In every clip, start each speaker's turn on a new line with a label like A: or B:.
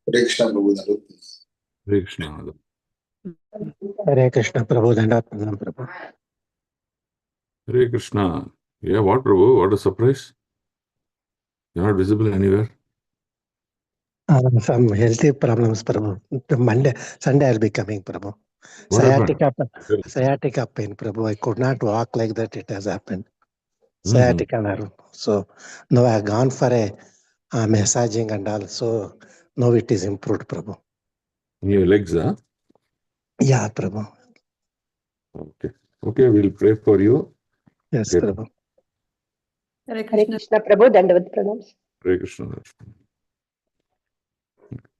A: हरे कृष्ण प्रभु धन्यवाद।
B: हरे कृष्णा।
C: हरे कृष्ण प्रभु, दंडवत प्रणाम प्रभु।
B: Hare Krishna. Yeah, what, Prabhu? What a surprise. You're not visible anywhere.
C: Some healthy problems, Prabhu. Monday, Sunday I'll be coming, Prabhu.
B: What happened?
C: Sciatica pain, Prabhu. I could not walk like that. It has happened.
B: Mm-hmm.
C: Sciatica nerve. So now I have gone for a massaging and also now it is improved, Prabhu.
B: In your legs, huh?
C: Yeah, Prabhu.
B: Okay. Okay, we'll pray for you.
C: Yes,
B: Get
C: Prabhu.
D: Hare
E: Hare
D: Krishna
E: Krishna प्रभु, दंडवत प्रणाम।
B: Hare Krishna.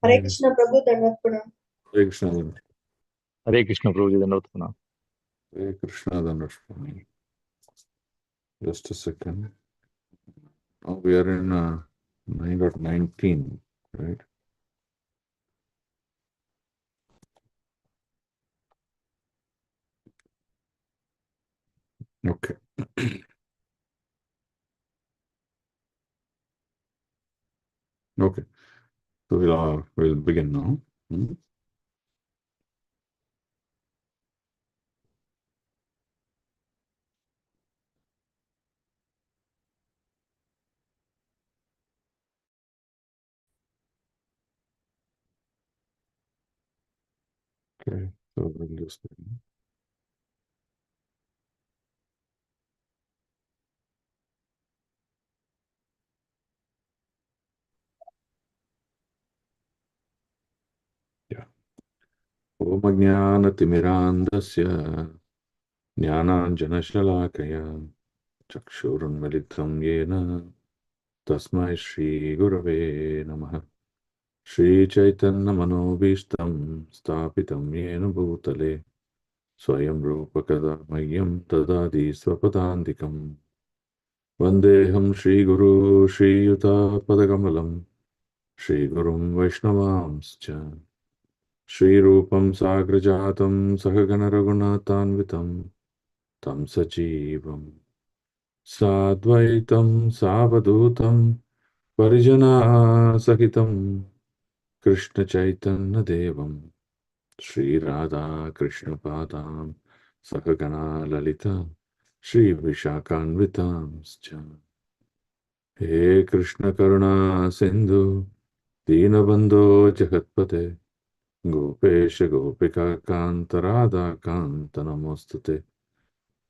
F: हरे कृष्ण प्रभु दंडवत प्रणाम।
B: Hare Krishna.
G: हरे कृष्ण प्रभु जी, दंडवत प्रणाम।
B: Hare Krishna. Dhanashma. Just a second. Now we are in 9.19, right? Okay. Okay. So we'll begin now. Hmm? Okay. So we'll just begin. Yeah. Om Ajnanatimirandasya Jnananjanashalakaya Chakshurunmilitam Yena Tasmai Shri Gurave Namaha. Shri Chaitanya Manobishtam Stapitam Yena Bhutale Swayam Rupa Kadamayyam Tadadi Swapadandikam Vandeham Shri Guru Shri Yuta Padakamalam Shri Gurum Vaishnavamscha Shri Rupam Sagrajatam Sahagana Raghunatanvitam Tam Sajivam Sadvaitam Savadutam Parijana Sahitam Krishna Chaitanya Devam Shri Radha Krishna Padam Sakagana Lalita Shri Vishakanvitam He Krishna Karuna Sindhu Dinabandho Jagatpate Gopesha Gopika Kanta Radha Kanta Namostute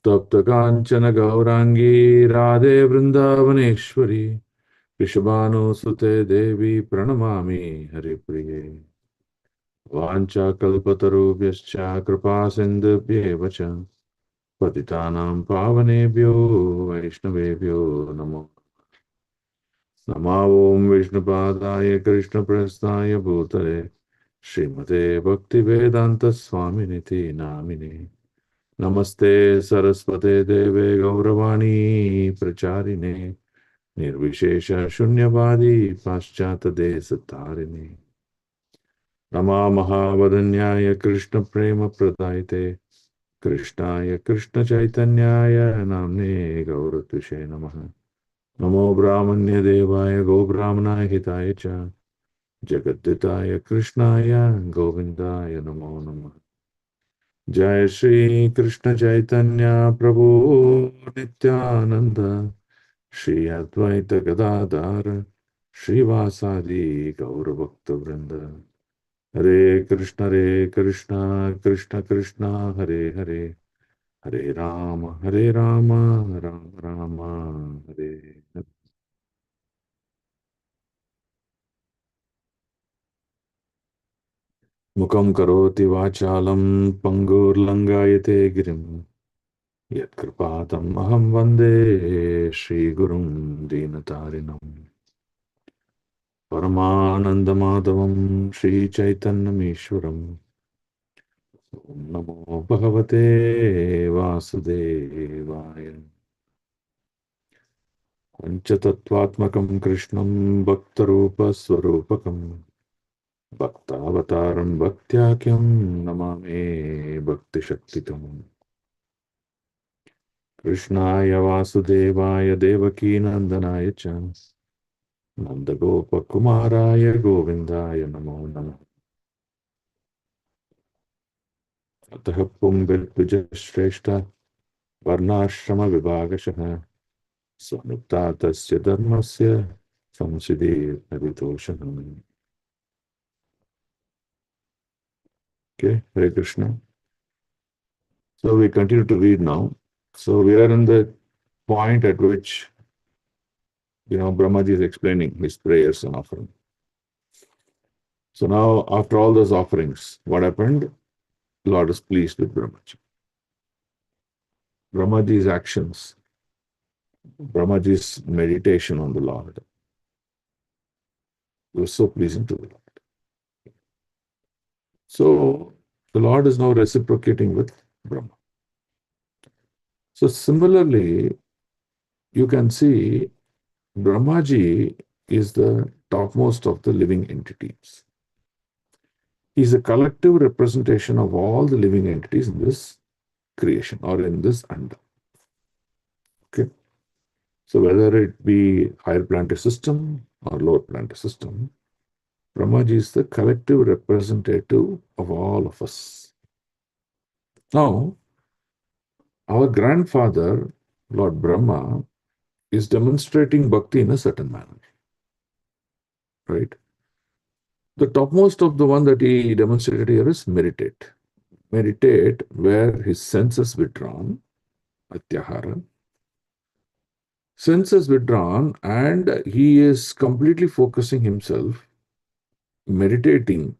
B: Tapta Kanchana Gaurangi Radhe Vrindavaneshwari Rishabhanu Sute Devi Pranamami Haripriye Vancha Kalpatarubhyascha Kripa Sindhubhyeva cha Patitanam Pavanebhyo Vaishnavebhyo Namo Namo Om Vishnupadaya Krishna Prasthaya Bhutale Srimate Bhaktivedanta Swaminiti Namine Namaste Saraswate Deve Gauravani Pracharine Nirvishesha Shunyavadi Paschata Desatarine Nama Mahavadanyaya Krishna Prema Pradaite Krishnaya Krishna Chaitanyaya Namne Gauratushe Namaha Namo Brahmanya Devaya Go Brahmanaya Hitaya Cha Jagaditaya Krishnaya Govindaya Namo Namah Jai Shri Krishna Chaitanya Prabhu Nityananda Shri Advaita Gadadhar Shri Vasadi Gaura Bhakta Vrinda Hare Krishna Krishna Krishna Hare Hare Hare Rama Rama Rama Hare Hare. Mukam karoti vachalam pangurlangayate girim Yatkripatam aham vande Shri Gurum Dinatarinam Paramanandamadavam Shri Chaitanyamishwaram Om Namo Bhagavate Vasudevaya Panchatattvatmakam Krishnam Bhaktarupa Swarupakam Bhaktavataram Bhaktyakam Namame Bhakti Shaktitam Krishnaya Vasudevaya Devaki Nandanaya Cha Nandagopakumaraya Govindaya Namo Namah. Atah Pumbedvijashreshta Varnashrama Vibhagashah Swanuktatasya Dharmasya Samsiddhi Haritoshanam. Okay, Hare Krishna. So we continue to read now. So we are in the point at which, Brahmaji is explaining his prayers and offering. So now, after all those offerings, what happened? Lord is pleased with Brahmaji. Brahmaji's actions, Brahmaji's meditation on the Lord was so pleasing to the Lord. So the Lord is now reciprocating with Brahma. So similarly, you can see Brahmaji is the topmost of the living entities. He is a collective representation of all the living entities in this creation or in this anda. Okay. So whether it be higher planetary system or lower planetary system, Brahmaji is the collective representative of all of us. Now, our grandfather, Lord Brahma, is demonstrating bhakti in a certain manner. Right? The topmost of the one that he demonstrated here is meditate. Meditate where his senses withdrawn, atyahara. Senses withdrawn, and he is completely focusing himself, meditating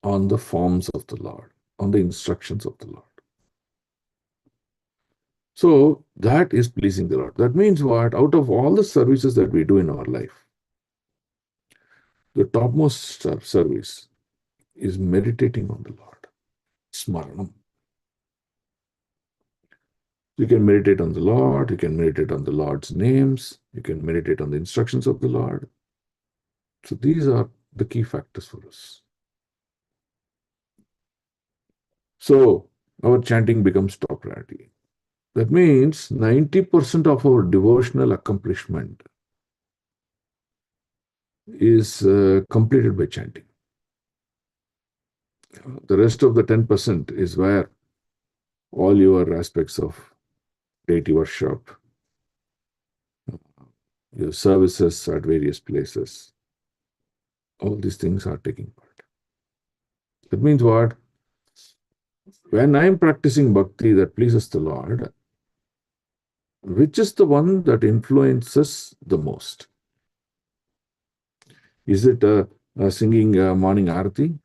B: on the forms of the Lord, on the instructions of the Lord. So that is pleasing the Lord. That means what? Out of all the services that we do in our life, the topmost service is meditating on the Lord. Smaranam. You can meditate on the Lord, you can meditate on the Lord's names, you can meditate on the instructions of the Lord. So these are the key factors for us. So our chanting becomes top priority. That means 90% of our devotional accomplishment is completed by chanting. The rest of the 10% is where all your aspects of deity worship, your services at various places, all these things are taking part. That means what? When I am practicing bhakti that pleases the Lord, which is the one that influences the most? Is it singing morning arati?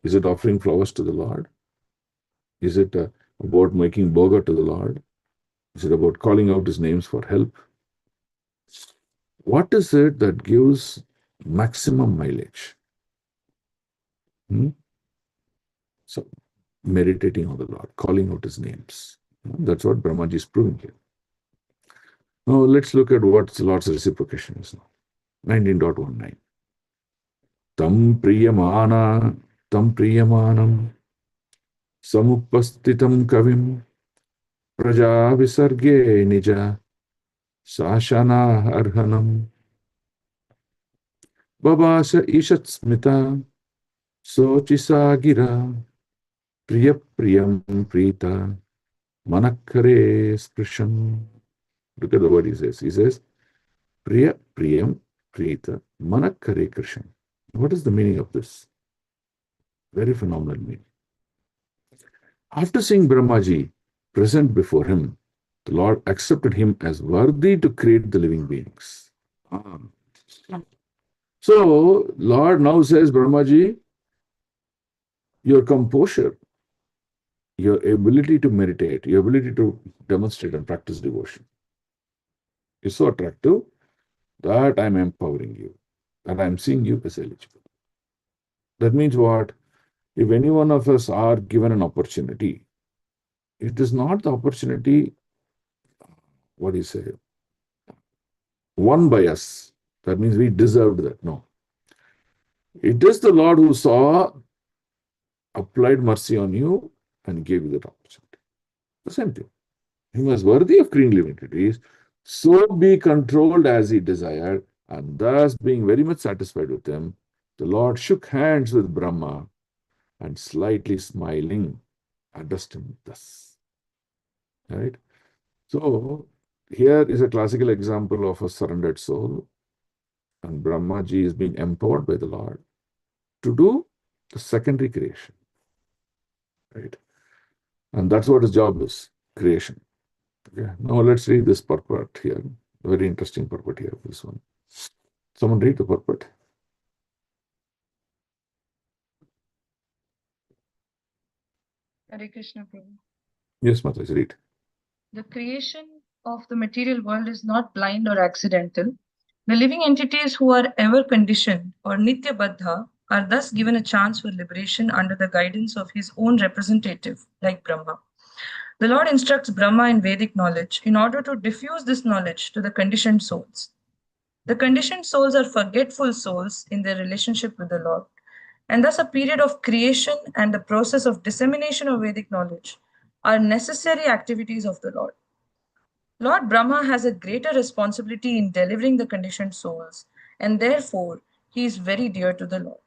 B: Is it offering flowers to the Lord? Is it about making bhoga to the Lord? Is it about calling out his names for help? What is it that gives maximum mileage? So, meditating on the Lord, calling out his names. That's what Brahmaji is proving here. Now, let's look at what the Lord's reciprocation is now. 19.19. Tam priyamanam samupastitam kavim praja visarge nija sashana arhanam babasa ishat smita sochisa gira priyam prita manakare sprisham. Look at the word he says. He says, priyam prita manakare krisham. What is the meaning of this? Very phenomenal meaning. After seeing Brahmaji present before him, the Lord accepted him as worthy to create the living beings. So, Lord now says, Brahmaji, your composure, your ability to meditate, your ability to demonstrate and practice devotion is so attractive that I'm empowering you, and I'm seeing you as eligible. That means what? If any one of us are given an opportunity, it is not the opportunity, what do you say, won by us. That means we deserved that. No. It is the Lord who saw, applied mercy on you, and gave you that opportunity. The same thing. He was worthy of creating living entities, so be controlled as he desired, And thus, being very much satisfied with him, the Lord shook hands with Brahma and slightly smiling, addressed him thus. Right? So, here is a classical example of a surrendered soul, and Brahmaji is being empowered by the Lord to do the secondary creation. Right? And that's what his job is, creation. Okay. Now let's read this purport here. Very interesting purport here, this one. Someone read the purport.
D: Hare Krishna Prabhu.
B: Yes, Mataji, read.
D: The creation of the material world is not blind or accidental. The living entities who are ever conditioned or Nitya Baddha are thus given a chance for liberation under the guidance of his own representative, like Brahma. The Lord instructs Brahma in Vedic knowledge in order to diffuse this knowledge to the conditioned souls. The conditioned souls are forgetful souls in their relationship with the Lord, and thus a period of creation and the process of dissemination of Vedic knowledge are necessary activities of the Lord. Lord Brahma has a greater responsibility in delivering the conditioned souls, and therefore he is very dear to the Lord.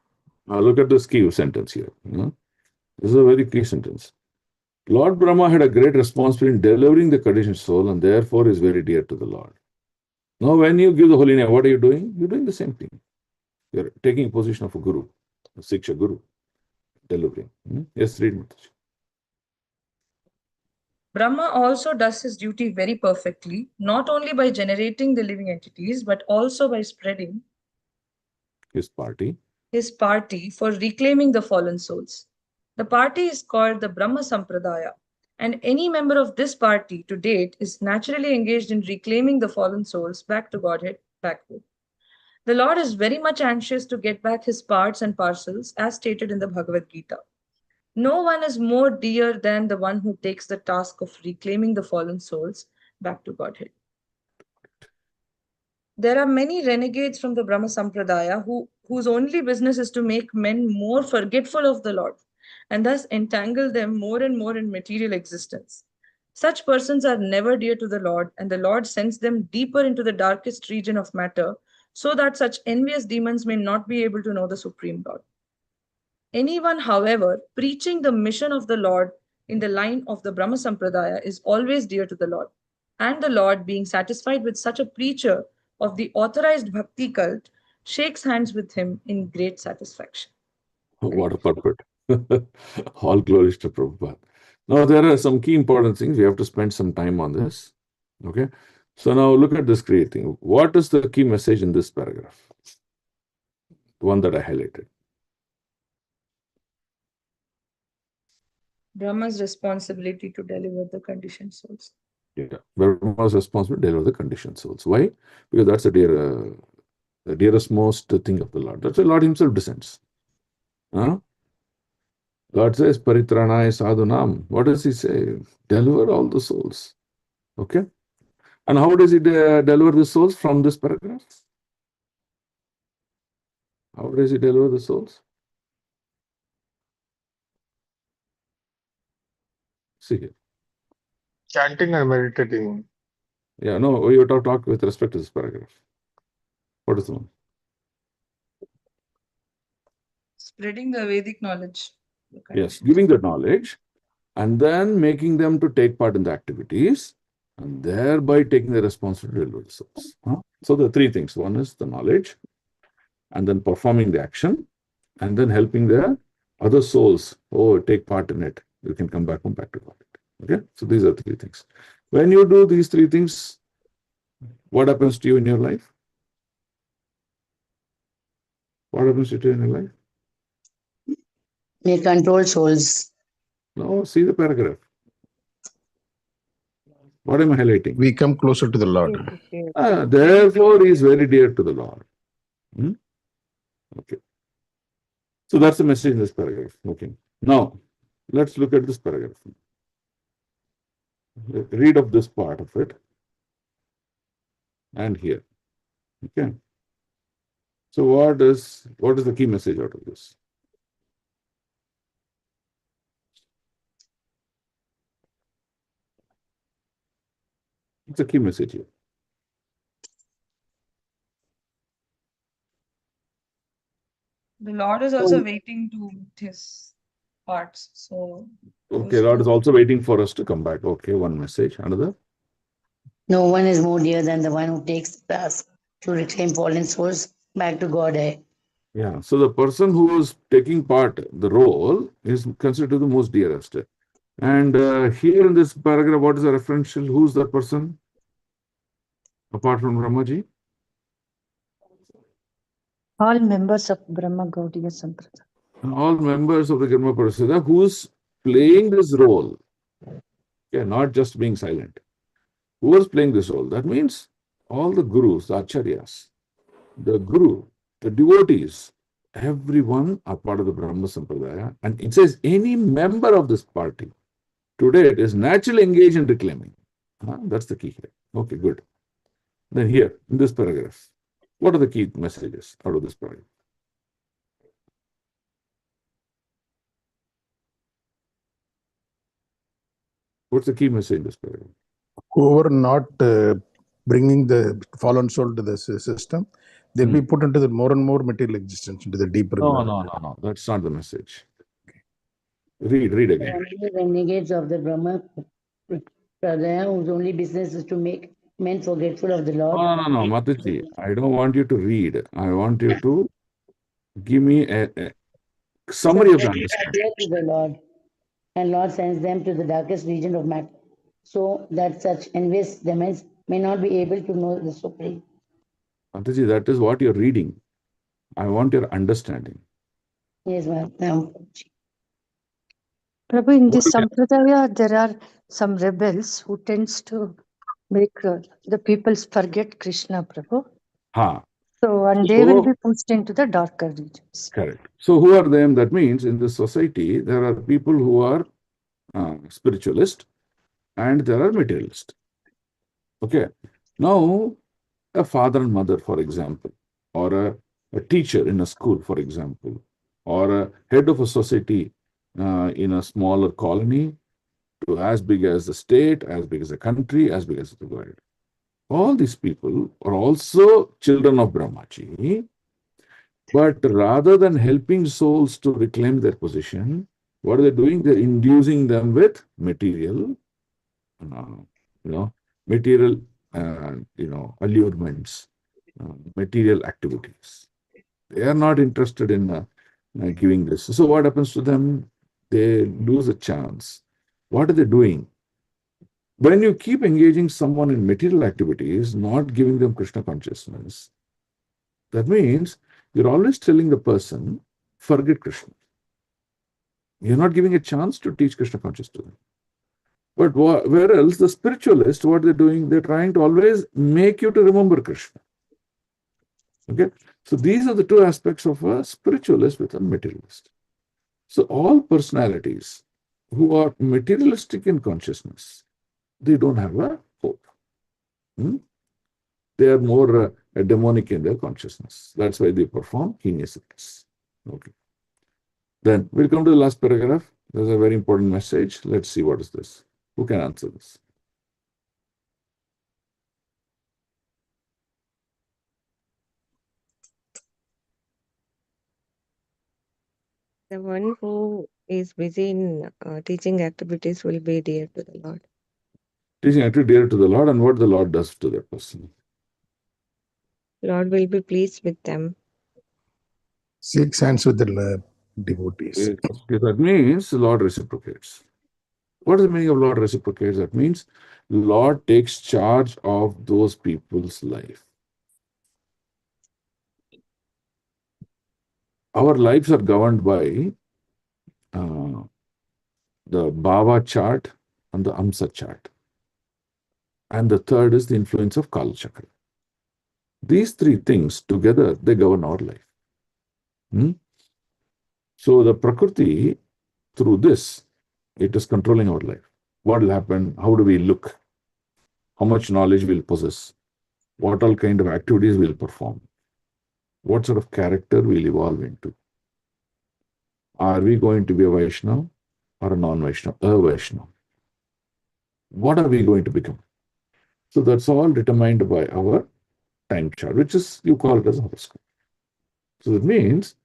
B: Now look at this key sentence here. This is a very key sentence. Lord Brahma had a great responsibility in delivering the conditioned soul and therefore is very dear to the Lord. Now, when you give the holy name, what are you doing? You're doing the same thing. You're taking position of a guru, a Siksha guru, delivering. Yes, read Mataji.
D: Brahma also does his duty very perfectly, not only by generating the living entities, but also by spreading
B: His party.
D: his party for reclaiming the fallen souls. The party is called the Brahma Sampradaya, and any member of this party to date is naturally engaged in reclaiming the fallen souls back to Godhead backward. The Lord is very much anxious to get back his parts and parcels as stated in the Bhagavad Gita. No one is more dear than the one who takes the task of reclaiming the fallen souls back to Godhead. There are many renegades from the Brahma Sampradaya whose only business is to make men more forgetful of the Lord and thus entangle them more and more in material existence. Such persons are never dear to the Lord, and the Lord sends them deeper into the darkest region of matter so that such envious demons may not be able to know the Supreme Lord. Anyone, however, preaching the mission of the Lord in the line of the Brahma Sampradaya is always dear to the Lord. And the Lord, being satisfied with such a preacher of the authorized bhakti cult, shakes hands with him in great satisfaction.
B: What a purport. All glories to Prabhupada. Now, there are some key important things. We have to spend some time on this. Okay. So now look at this great thing. What is the key message in this paragraph? The one that I highlighted.
D: Brahma's responsibility to deliver the conditioned souls.
B: Yeah. Brahma is responsible to deliver the conditioned souls. Why? Because that's the dearest most thing of the Lord. That's why Lord himself descends. Huh? God says, Paritranaya sadhunam. What does he say? Deliver all the souls. Okay? And how does he deliver the souls from this paragraph? How does he deliver the souls? See here.
A: Chanting and meditating.
B: Yeah, no, we have to talk with respect to this paragraph. What is the one?
D: Spreading the Vedic knowledge.
B: Yes, giving the knowledge and then making them to take part in the activities and thereby taking the responsibility to deliver the souls. Huh? So the three things. One is the knowledge and then performing the action and then helping the other souls. Oh, take part in it. You can come back home back to God. Okay, so these are three things. When you do these three things, what happens to you in your life? What happens to you in your life?
E: May control souls.
B: No, see the paragraph. What am I highlighting?
A: We come closer to the Lord.
B: Therefore, he is very dear to the Lord. Okay. So that's the message in this paragraph. Okay. Now, let's look at this paragraph. Read of this part of it and here. Okay. So what is the key message out of this? It's a key message here.
D: The Lord is also waiting to meet his parts. So
B: Okay, Lord is also waiting for us to come back. Okay, one message. Another?
E: No one is more dear than the one who takes the task to reclaim fallen souls back to God.
B: Yeah. So the person who is taking part, the role, is considered the most dearest. And here in this paragraph, what is the referential? Who's the person? Apart from Brahmaji?
H: All members of Brahma Gaudiya Sampradaya.
B: All members of the Karma Parasada who's playing this role. Yeah, not just being silent. Who is playing this role? That means all the gurus, the acharyas, the guru, the devotees, everyone are part of the Brahma Sampradaya. And it says any member of this party today it is naturally engaged in reclaiming. That's the key here. Okay, good. Then here, in this paragraph, what are the key messages out of this paragraph? What's the key message in this paragraph?
A: Whoever not bringing the fallen soul to the system, they'll be put into the more and more material existence, into the deeper.
B: No. That's not the message. Read again.
E: Only renegades of the Brahma Pradaya, whose only business is to make men forgetful of the Lord.
B: No, Mataji. I don't want you to read. I want you to give me a summary of the understanding.
E: To the Lord, and Lord sends them to the darkest region of matter, so that such envious demons may not be able to know the Supreme.
B: Mataji, that is what you're reading. I want your understanding.
E: Yes, ma'am.
H: Prabhu, in this Sampradaya, there are some rebels who tends to make the people forget Krishna, Prabhu. So, and they will be pushed into the darker regions.
B: Correct. So who are them? That means in this society, there are people who are spiritualist and there are materialist. Okay. Now, a father and mother, for example, or a teacher in a school, for example, or a head of a society in a smaller colony to as big as the state, as big as the country, as big as the world. All these people are also children of Brahmaji, but rather than helping souls to reclaim their position, what are they doing? They're inducing them with material, material, allurements, material activities. They are not interested in giving this. So what happens to them? They lose a chance. What are they doing? When you keep engaging someone in material activities, not giving them Krishna consciousness, that means you're always telling the person, forget Krishna. You're not giving a chance to teach Krishna consciousness to them. But where else the spiritualists, what they're doing, they're trying to always make you to remember Krishna. Okay? So these are the two aspects of a spiritualist with a materialist. So all personalities who are materialistic in consciousness, they don't have a hope. They are more demonic in their consciousness. That's why they perform heinous acts. Okay. Then we'll come to the last paragraph. There's a very important message. Let's see what is this. Who can answer this?
I: The one who is busy in teaching activities will be dear to the Lord.
B: Teaching activity dear to the Lord, and what the Lord does to that person.
I: Lord will be pleased with them.
A: Shakes hands with the devotees.
B: Okay, that means the Lord reciprocates. What is the meaning of Lord reciprocates? That means Lord takes charge of those people's life. Our lives are governed by the Bhava chart and the Amsa chart. And the third is the influence of Kala Chakra. These three things together, they govern our life. So the Prakriti, through this, it is controlling our life. What will happen? How do we look? How much knowledge we'll possess? What all kind of activities we'll perform? What sort of character we'll evolve into? Are we going to be a Vaishnava or a non-Vaishnava? A Vaishnava. What are we going to become? So that's all determined by our time chart, which is, you call it as horoscope. So that means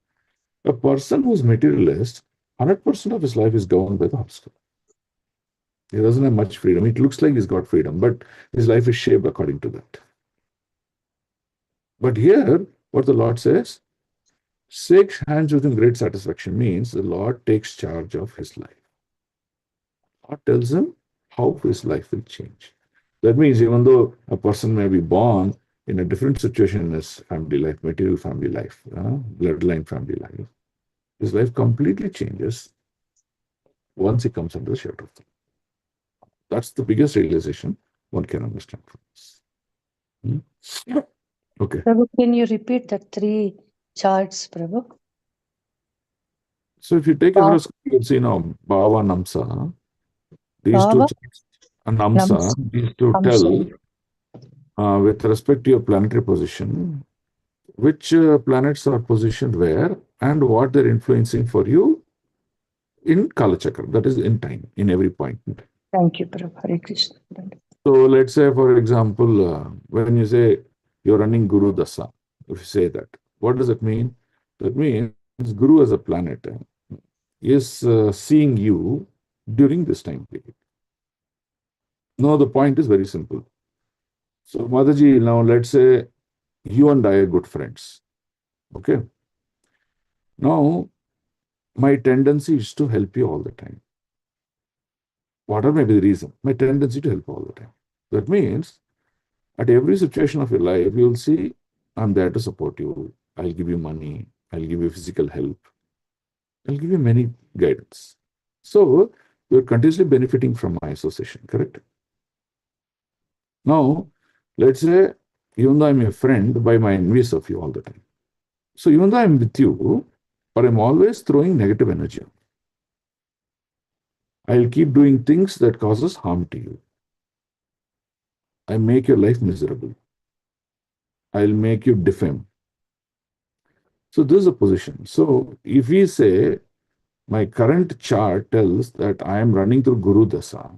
B: A person who's materialist, 100% of his life is governed by the obstacle. He doesn't have much freedom. It looks like he's got freedom, but his life is shaped according to that. But here, what the Lord says, shakes hands with him great satisfaction means the Lord takes charge of his life. Lord tells him how his life will change. That means even though a person may be born in a different situation in his family life, material family life, bloodline family life, his life completely changes once he comes under the shelter of the Lord. That's the biggest realization one can understand from this. Okay.
H: Prabhu, can you repeat the 3 charts, Prabhu?
B: So if you take a horoscope, you will see now Bhava Namsa. These two
H: Bhava,
B: charts, Namsa, these two
H: Namsa.
B: tell with respect to your planetary position, which planets are positioned where and what they're influencing for you in Kala Chakra, that is in time, in every point.
H: Thank you, Prabhu. Hare Krishna.
B: So let's say, for example, when you say you're running Guru Dasa, if you say that, what does it mean? That means Guru as a planet is seeing you during this time period. Now, the point is very simple. So, Mataji, now let's say you and I are good friends. Okay. Now, my tendency is to help you all the time. Whatever may be the reason, my tendency to help all the time. That means at every situation of your life, you'll see, I'm there to support you. I'll give you money. I'll give you physical help. I'll give you many guidance. So, you're continuously benefiting from my association, correct? Now, let's say, even though I'm your friend, by my envious of you all the time. So, even though I'm with you, but I'm always throwing negative energy. I'll keep doing things that causes harm to you. I make your life miserable. I'll make you defame. So this is a position. So if we say my current chart tells that I am running through Guru Dasa,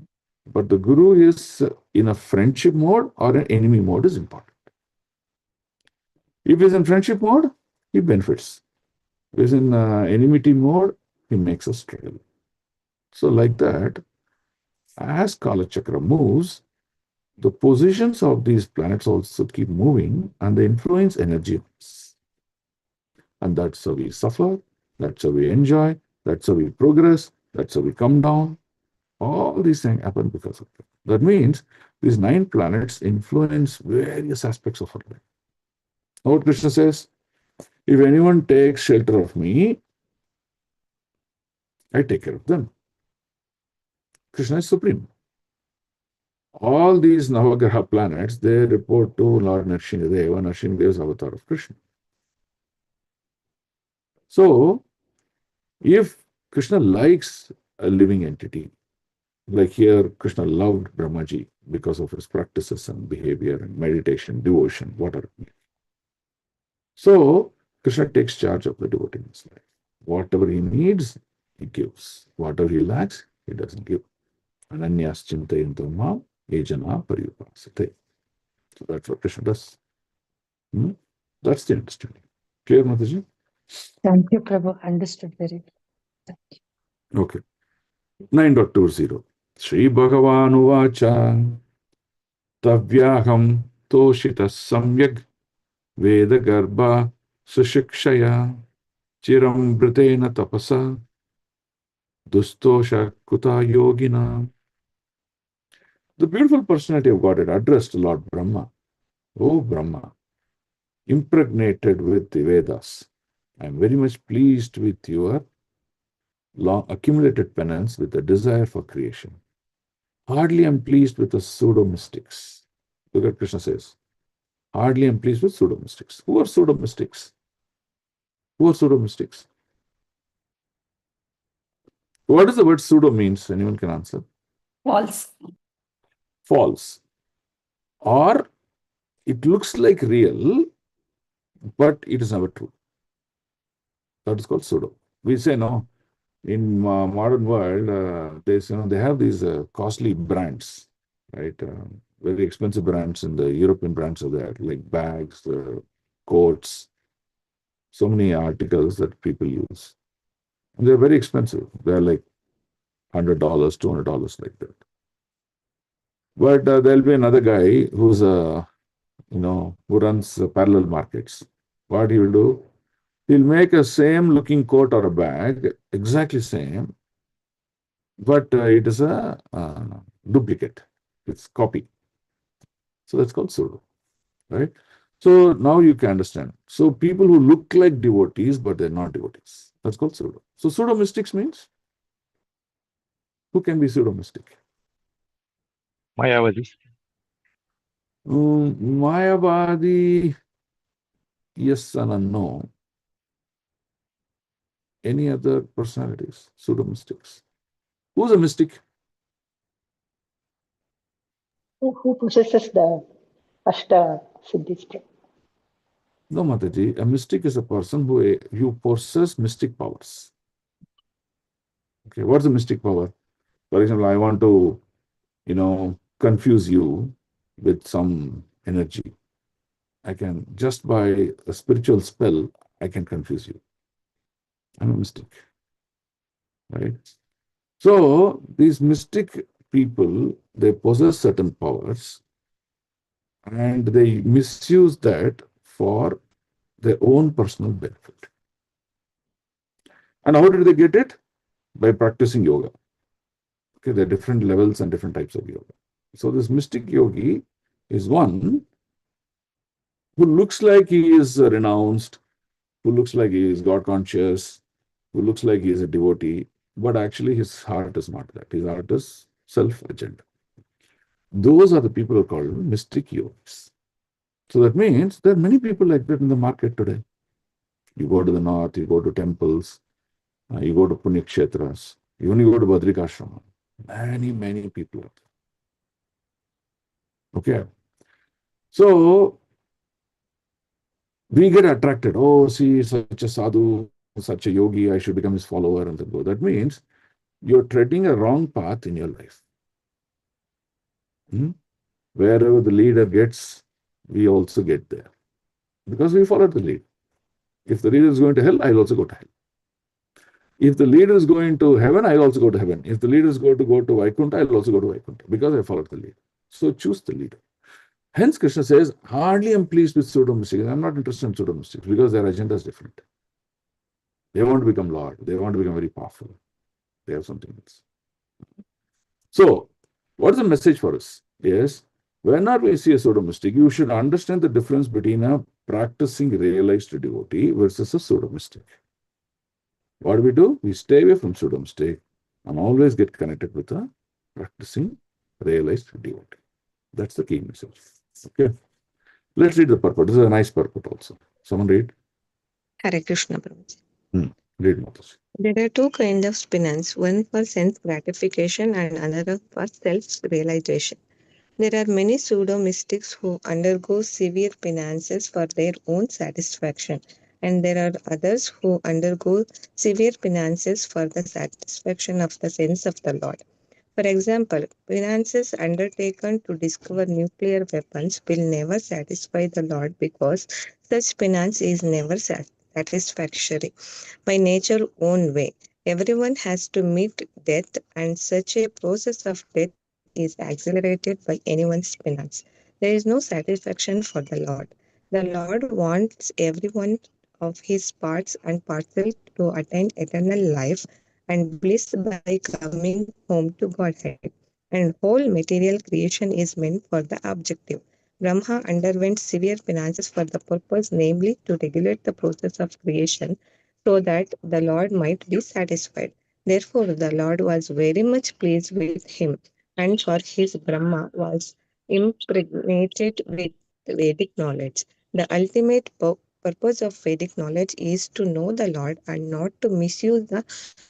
B: but the Guru is in a friendship mode or an enemy mode is important. If he's in friendship mode, he benefits. If he's in enmity mode, he makes us struggle. So like that, as Kala Chakra moves, the positions of these planets also keep moving and they influence energy. And that's how we suffer, that's how we enjoy, that's how we progress, that's how we come down. All these things happen because of that. That means these 9 planets influence various aspects of our life. What Krishna says, if anyone takes shelter of me, I take care of them. Krishna is supreme. All these Navagraha planets, they report to Lord Nrsimhadeva. Nrsimhadeva is avatar of Krishna. So, if Krishna likes a living entity, like here Krishna loved Brahmaji because of his practices and behavior and meditation, devotion, whatever. So, Krishna takes charge of the devotee's life. Whatever he needs, he gives. Whatever he lacks, he doesn't give. Ananyas chintayanto mam ejana pariyupasate. So that's what Krishna does. That's the understanding. Clear, Mataji?
H: Thank you, Prabhu. Understood very well.
B: Okay. 9.20. Sri Bhagavan Uvacha Tavyaham Toshita Samyag Veda Garbha Sushikshaya Chiram Britena Tapasa Dustosha Kuta Yogina. The beautiful personality of Godhead addressed Lord Brahma. Oh Brahma, impregnated with the Vedas, I am very much pleased with your long accumulated penance with the desire for creation. Hardly am pleased with the pseudo-mystics. Look at Krishna says. Hardly am pleased with pseudo-mystics. Who are pseudo-mystics? Who are pseudo-mystics? What does the word pseudo means? Anyone can answer.
H: False.
B: False. Or it looks like real, but it is never true. That is called pseudo. We say no. In modern world, they have these costly brands, right? Very expensive brands, and the European brands are there, like bags, coats. so many articles that people use. And they're very expensive. They're like $100, $200 like that. But there'll be another guy who's who runs parallel markets. What he will do? He'll make a same looking coat or a bag, exactly same, but it is a duplicate. It's copy. So that's called pseudo, right? So now you can understand. So people who look like devotees, but they're not devotees. That's called pseudo. So pseudo mystics means who can be pseudo mystic?
G: Mayavadis.
B: Mayavadi, yes and no. Any other personalities, pseudo mystics? Who's a mystic?
J: Who possesses the Ashta Siddhis?
B: No, Mataji. A mystic is a person who possesses mystic powers. Okay, what's a mystic power? For example, I want to, confuse you with some energy. I can, just by a spiritual spell, I can confuse you. I'm a mystic, right? So these mystic people, they possess certain powers and they misuse that for their own personal benefit. And how did they get it? By practicing yoga. Okay, there are different levels and different types of yoga. So this mystic yogi is one who looks like he is renounced, who looks like he is God conscious, who looks like he is a devotee, but actually his heart is not that. His heart is self-agenda. Those are the people who are called mystic yogis. So that means there are many people like that in the market today. You go to the north, you go to temples, you go to Punya Kshetras, even you go to Badrikashrama. Many people are there. Okay. So we get attracted. Oh, see, such a sadhu, such a yogi, I should become his follower and then go. That means you're treading a wrong path in your life. Wherever the leader gets, we also get there. Because we follow the lead. If the leader is going to hell, I'll also go to hell. If the leader is going to heaven, I'll also go to heaven. If the leader is going to go to Vaikuntha, I'll also go to Vaikuntha because I followed the leader. So choose the leader. Hence, Krishna says, hardly am pleased with pseudo mystics. I'm not interested in pseudo mystics because their agenda is different. They want to become Lord. They want to become very powerful. They have something else. So, what is the message for us? Yes, whenever we see a pseudo mystic, you should understand the difference between a practicing realized devotee versus a pseudo mystic. What do? We stay away from pseudo mystic and always get connected with a practicing realized devotee. That's the key message. Okay. Let's read the purport. This is a nice purport also. Someone read?
I: Hare Krishna, Prabhuji.
B: Read, Mataji.
I: There are two kinds of penance, one for sense gratification and another for self-realization. There are many pseudo-mystics who undergo severe penances for their own satisfaction, and there are others who undergo severe penances for the satisfaction of the sense of the Lord. For example, penances undertaken to discover nuclear weapons will never satisfy the Lord because such penance is never satisfactory by nature own way. Everyone has to meet death, and such a process of death is accelerated by anyone's penance. There is no satisfaction for the Lord. The Lord wants every one of his parts and parcel to attain eternal life and bliss by coming home to Godhead. And whole material creation is meant for the objective. Brahma underwent severe penances for the purpose, namely to regulate the process of creation so that the Lord might be satisfied. Therefore, the Lord was very much pleased with him, and for his Brahma was impregnated with Vedic knowledge. The ultimate purpose of Vedic knowledge is to know the Lord and not to misuse the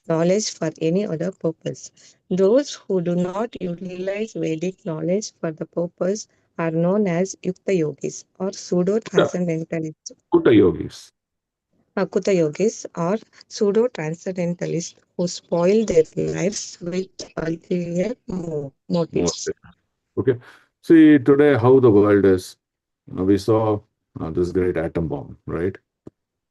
I: knowledge for any other purpose. Those who do not utilize Vedic knowledge for the purpose are known as Yukta Yogis or pseudo transcendentalists.
B: Kuta yogis.
I: Akuta yogis are pseudo transcendentalists who spoil their lives with ulterior motives.
B: Okay. See, today how the world is. We saw this great atom bomb, right?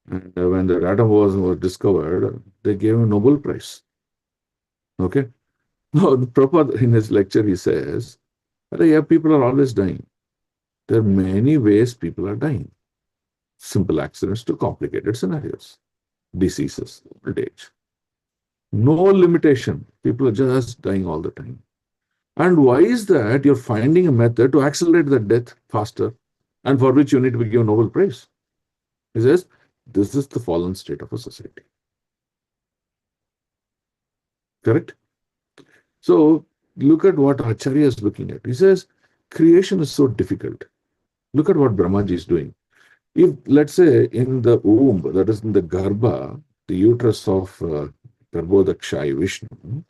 B: And when the atom was discovered, they gave him a Nobel Prize. Okay? Now, Prabhupada, in his lecture, he says, yeah, people are always dying. There are many ways people are dying. Simple accidents to complicated scenarios, diseases, old age. No limitation. People are just dying all the time. And why is that? You're finding a method to accelerate the death faster, and for which you need to be given Nobel Prize. He says, this is the fallen state of a society. Correct? So look at what Acharya is looking at. He says, creation is so difficult. Look at what Brahmaji is doing. If, let's say, in the womb, that is in the Garbha, the uterus of Garbhodakshai Vishnu,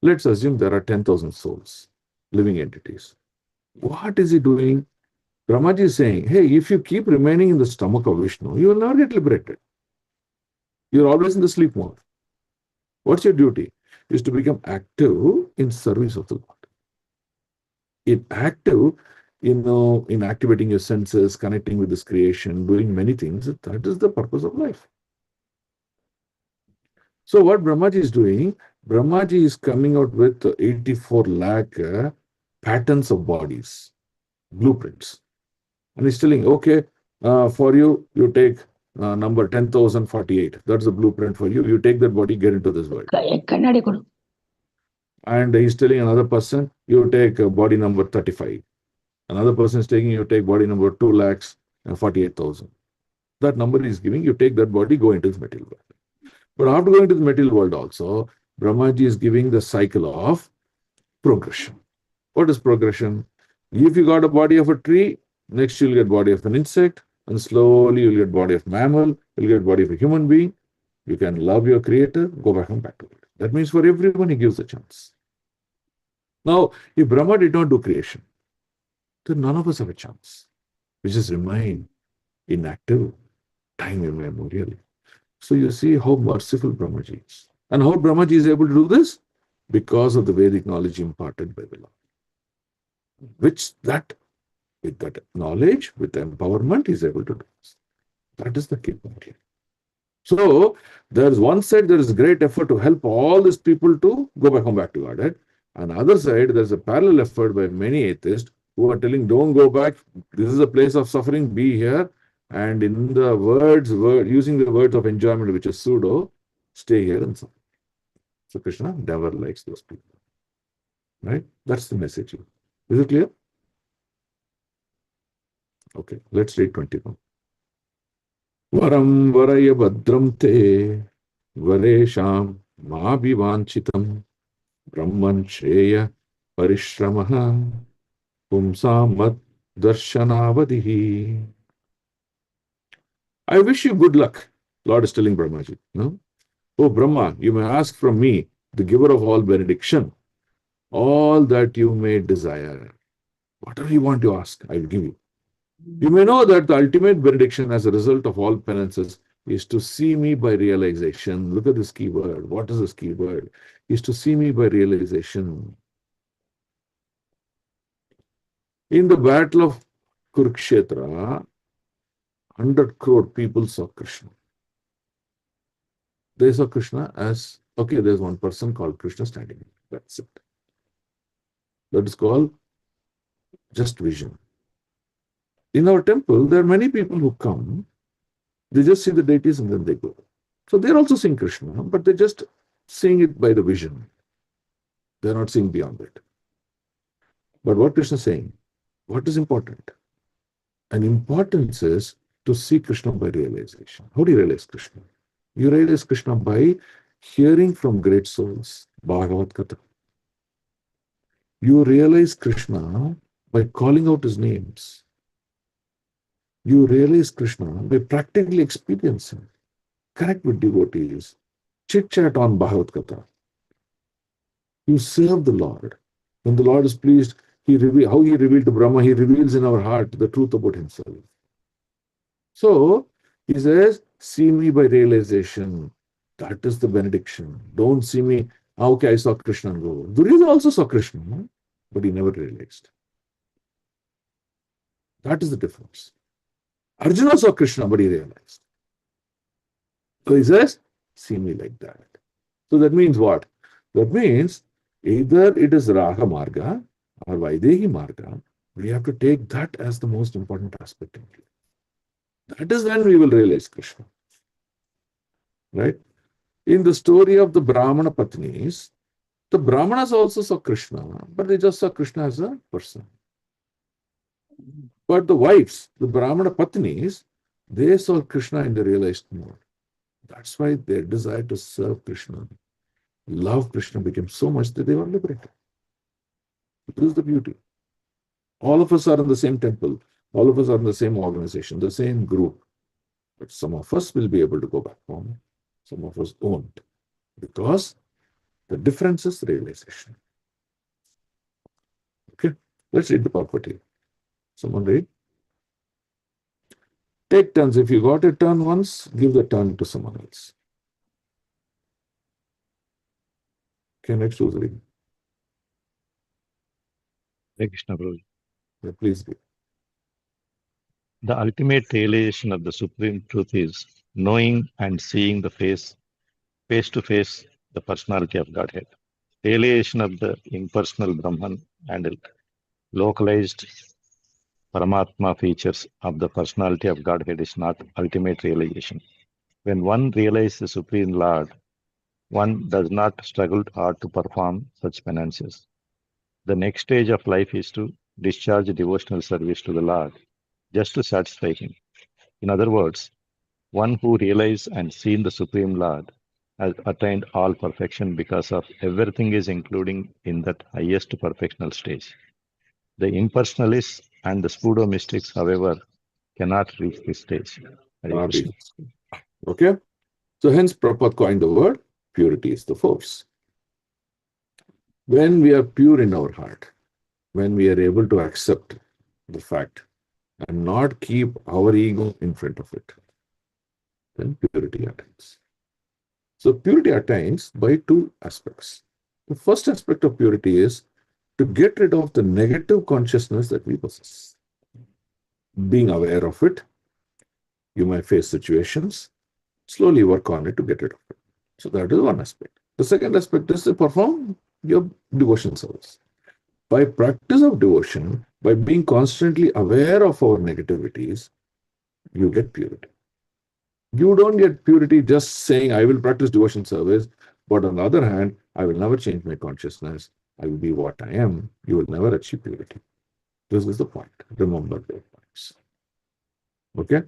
B: let's assume there are 10,000 souls, living entities. What is he doing? Brahmaji is saying, hey, if you keep remaining in the stomach of Vishnu, you will never get liberated. You're always in the sleep mode. What's your duty? Is to become active in service of the Lord. In activating your senses, connecting with this creation, doing many things, that is the purpose of life. So what Brahmaji is doing, Brahmaji is coming out with 84 lakh patterns of bodies, blueprints. And he's telling, okay, for you, you take number 10,048. That's the blueprint for you. You take that body, get into this world. And he's telling another person, you take body number 35. Another person is taking, you take body number 2,48,000. That number is giving, you take that body, go into the material world. But after going to the material world also, Brahmaji is giving the cycle of progression. What is progression? If you got a body of a tree, next you'll get body of an insect, and slowly you'll get body of mammal, you'll get body of a human being. You can love your creator, go back and back to it. That means for everyone he gives a chance. Now, if Brahma did not do creation, then none of us have a chance. We just remain inactive, time immemorially. So you see how merciful Brahmaji is. And how Brahmaji is able to do this? Because of the Vedic knowledge imparted by the Lord. With that knowledge, with the empowerment, he is able to do this. That is the key point here. So there's one side, there is great effort to help all these people to come back to Godhead. On the other side, there's a parallel effort by many atheists who are telling, don't go back. This is a place of suffering, be here. And in the using the words of enjoyment, which is pseudo, stay here and suffer. So Krishna never likes those people. Right? That's the message here. Is it clear? Okay, let's read 21. Varam varaya badram te varesham mabhivanchitam brahman shreya parishramaha pumsam mad darshanavadihi. I wish you good luck, Lord is telling Brahmaji. No? Oh Brahma, you may ask from me, the giver of all benediction, all that you may desire. Whatever you want to ask, I will give you. You may know that the ultimate benediction as a result of all penances is to see me by realization. Look at this key word. What is this key word? Is to see me by realization. In the battle of Kurukshetra, 100 crore people saw Krishna. They saw Krishna as, okay, there's one person called Krishna standing. That's it. That is called just vision. In our temple, there are many people who come, they just see the deities and then they go. So they're also seeing Krishna, but they're just seeing it by the vision. They're not seeing beyond it. But what Krishna is saying, what is important? And importance is to see Krishna by realization. How do you realize Krishna? You realize Krishna by hearing from great souls, Bhagavatham. You realize Krishna by calling out his names. You realize Krishna by practically experiencing, connect with devotees, chit-chat on Bhagavad Gita. You serve the Lord. When the Lord is pleased, how he revealed to Brahma, he reveals in our heart the truth about himself. So, he says, see me by realization. That is the benediction. Don't see me, okay, I saw Krishna and go. Duryodhana also saw Krishna, but he never realized. That is the difference. Arjuna saw Krishna, but he realized. So he says, see me like that. So that means what? That means either it is Raga Marga or Vaidehi Marga. We have to take that as the most important aspect in life. That is when we will realize Krishna. Right? In the story of the Brahmana Patnis, the Brahmanas also saw Krishna, but they just saw Krishna as a person. But the wives, the Brahmana Patnis, they saw Krishna in the realized mode. That's why their desire to serve Krishna, love Krishna became so much that they were liberated. This is the beauty. All of us are in the same temple. All of us are in the same organization, the same group. But some of us will be able to go back home. Some of us won't. Because the difference is realization. Okay, let's read the property. Someone read? Take turns. If you got a turn once, give the turn to someone else. Okay, next who's reading?
G: Hare Krishna Prabhuji.
B: Yeah, please read.
G: The ultimate realization of the Supreme Truth is knowing and seeing the face to face, the personality of Godhead. Realization of the impersonal Brahman and localized Paramatma features of the personality of Godhead is not ultimate realization. When one realizes the Supreme Lord, one does not struggle hard to perform such penances. The next stage of life is to discharge devotional service to the Lord, just to satisfy Him. In other words, one who realizes and seen the Supreme Lord has attained all perfection because of everything is including in that highest perfectional stage. The impersonalists and the pseudo mystics, however, cannot reach this stage. Hare Krishna.
B: Okay? So hence Prabhupada coined the word purity is the force. When we are pure in our heart, when we are able to accept the fact and not keep our ego in front of it, then purity attains. So purity attains by two aspects. The first aspect of purity is to get rid of the negative consciousness that we possess. Being aware of it, you might face situations, slowly work on it to get rid of it. So that is one aspect. The second aspect is to perform your devotion service. By practice of devotion, by being constantly aware of our negativities, you get purity. You don't get purity just saying, I will practice devotion service, but on the other hand, I will never change my consciousness. I will be what I am. You will never achieve purity. This is the point. Remember those points. Okay?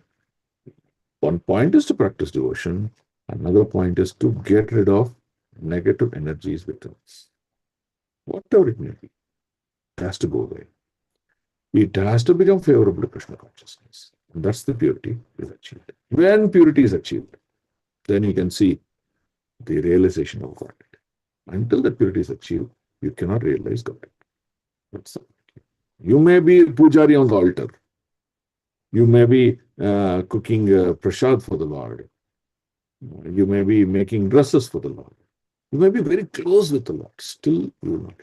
B: One point is to practice devotion. Another point is to get rid of negative energies within us. Whatever it may be, it has to go away. It has to become favorable to Krishna consciousness. And that's the purity is achieved. When purity is achieved, then you can see the realization of Godhead. Until the purity is achieved, you cannot realize Godhead. That's the point. You may be pujari on the altar. You may be cooking prasad for the Lord. You may be making dresses for the Lord. You may be very close with the Lord. Still, you will not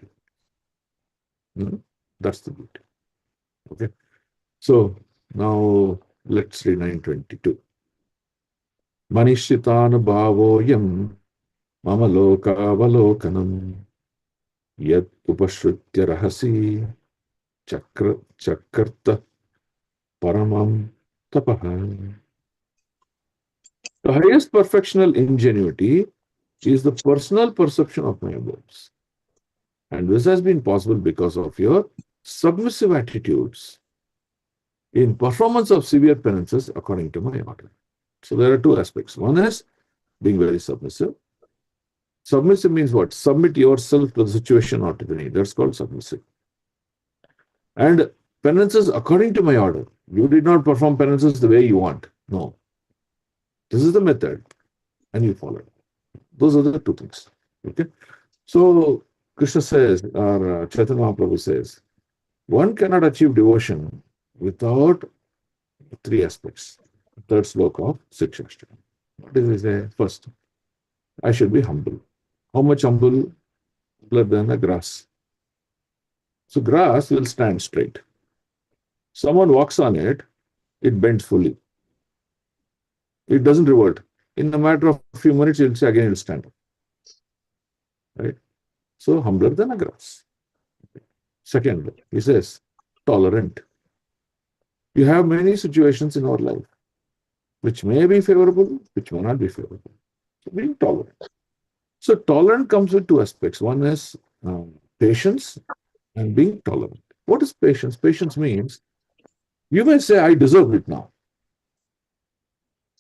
B: realize. That's the beauty. Okay. So now let's read 922. Manishitana bhavoyam mama lokavalokanam yad upashrutya rahasi chakrta paramam tapaha. The highest perfectional ingenuity is the personal perception of my abodes. And this has been possible because of your submissive attitudes in performance of severe penances according to my order. So there are two aspects. One is being very submissive. Submissive means what? Submit yourself to the situation or to the need. That's called submissive. And penances according to my order. You did not perform penances the way you want. No. This is the method. And you follow it. Those are the two things. Okay. So Krishna says, or Chaitanya Mahaprabhu says, one cannot achieve devotion without three aspects. Third sloka of Sikshastra. What does he say? First, I should be humble. How much humble? Humbler than a grass. So grass will stand straight. Someone walks on it, it bends fully. It doesn't revert. In a matter of a few minutes, he'll say again, he'll stand up. Right? So humbler than a grass. Second, he says, tolerant. You have many situations in our life which may be favorable, which may not be favorable. So being tolerant. So tolerant comes with two aspects. One is patience and being tolerant. What is patience? Patience means you may say, I deserve it now.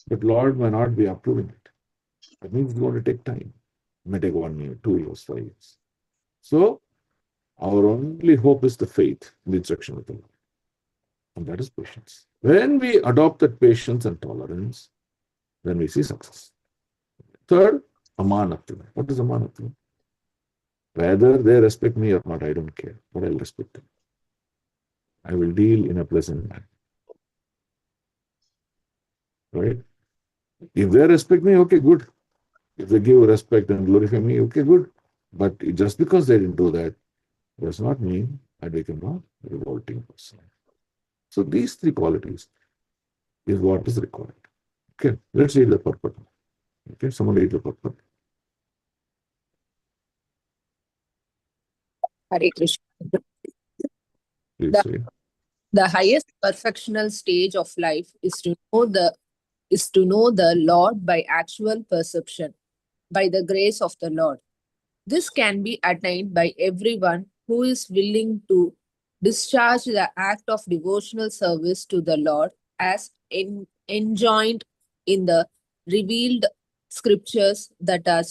B: But Lord may not be approving it. That means it's going to take time. It may take 1 year, 2 years, 5 years. So our only hope is the faith in the instruction of the Lord. And that is patience. When we adopt that patience and tolerance, then we see success. Third, amanatva. What is amanatva? Whether they respect me or not, I don't care, but I'll respect them. I will deal in a pleasant manner. Right? If they respect me, okay, good. If they give respect and glorify me, okay, good. But just because they didn't do that, does not mean I become a revolting person. So these three qualities is what is required. Okay, let's read the purport. Okay, someone read the purport.
K: Hare Krishna.
B: Please read.
K: The highest perfectional stage of life is to know the Lord by actual perception, by the grace of the Lord. This can be attained by everyone who is willing to discharge the act of devotional service to the Lord as enjoined in the revealed scriptures that are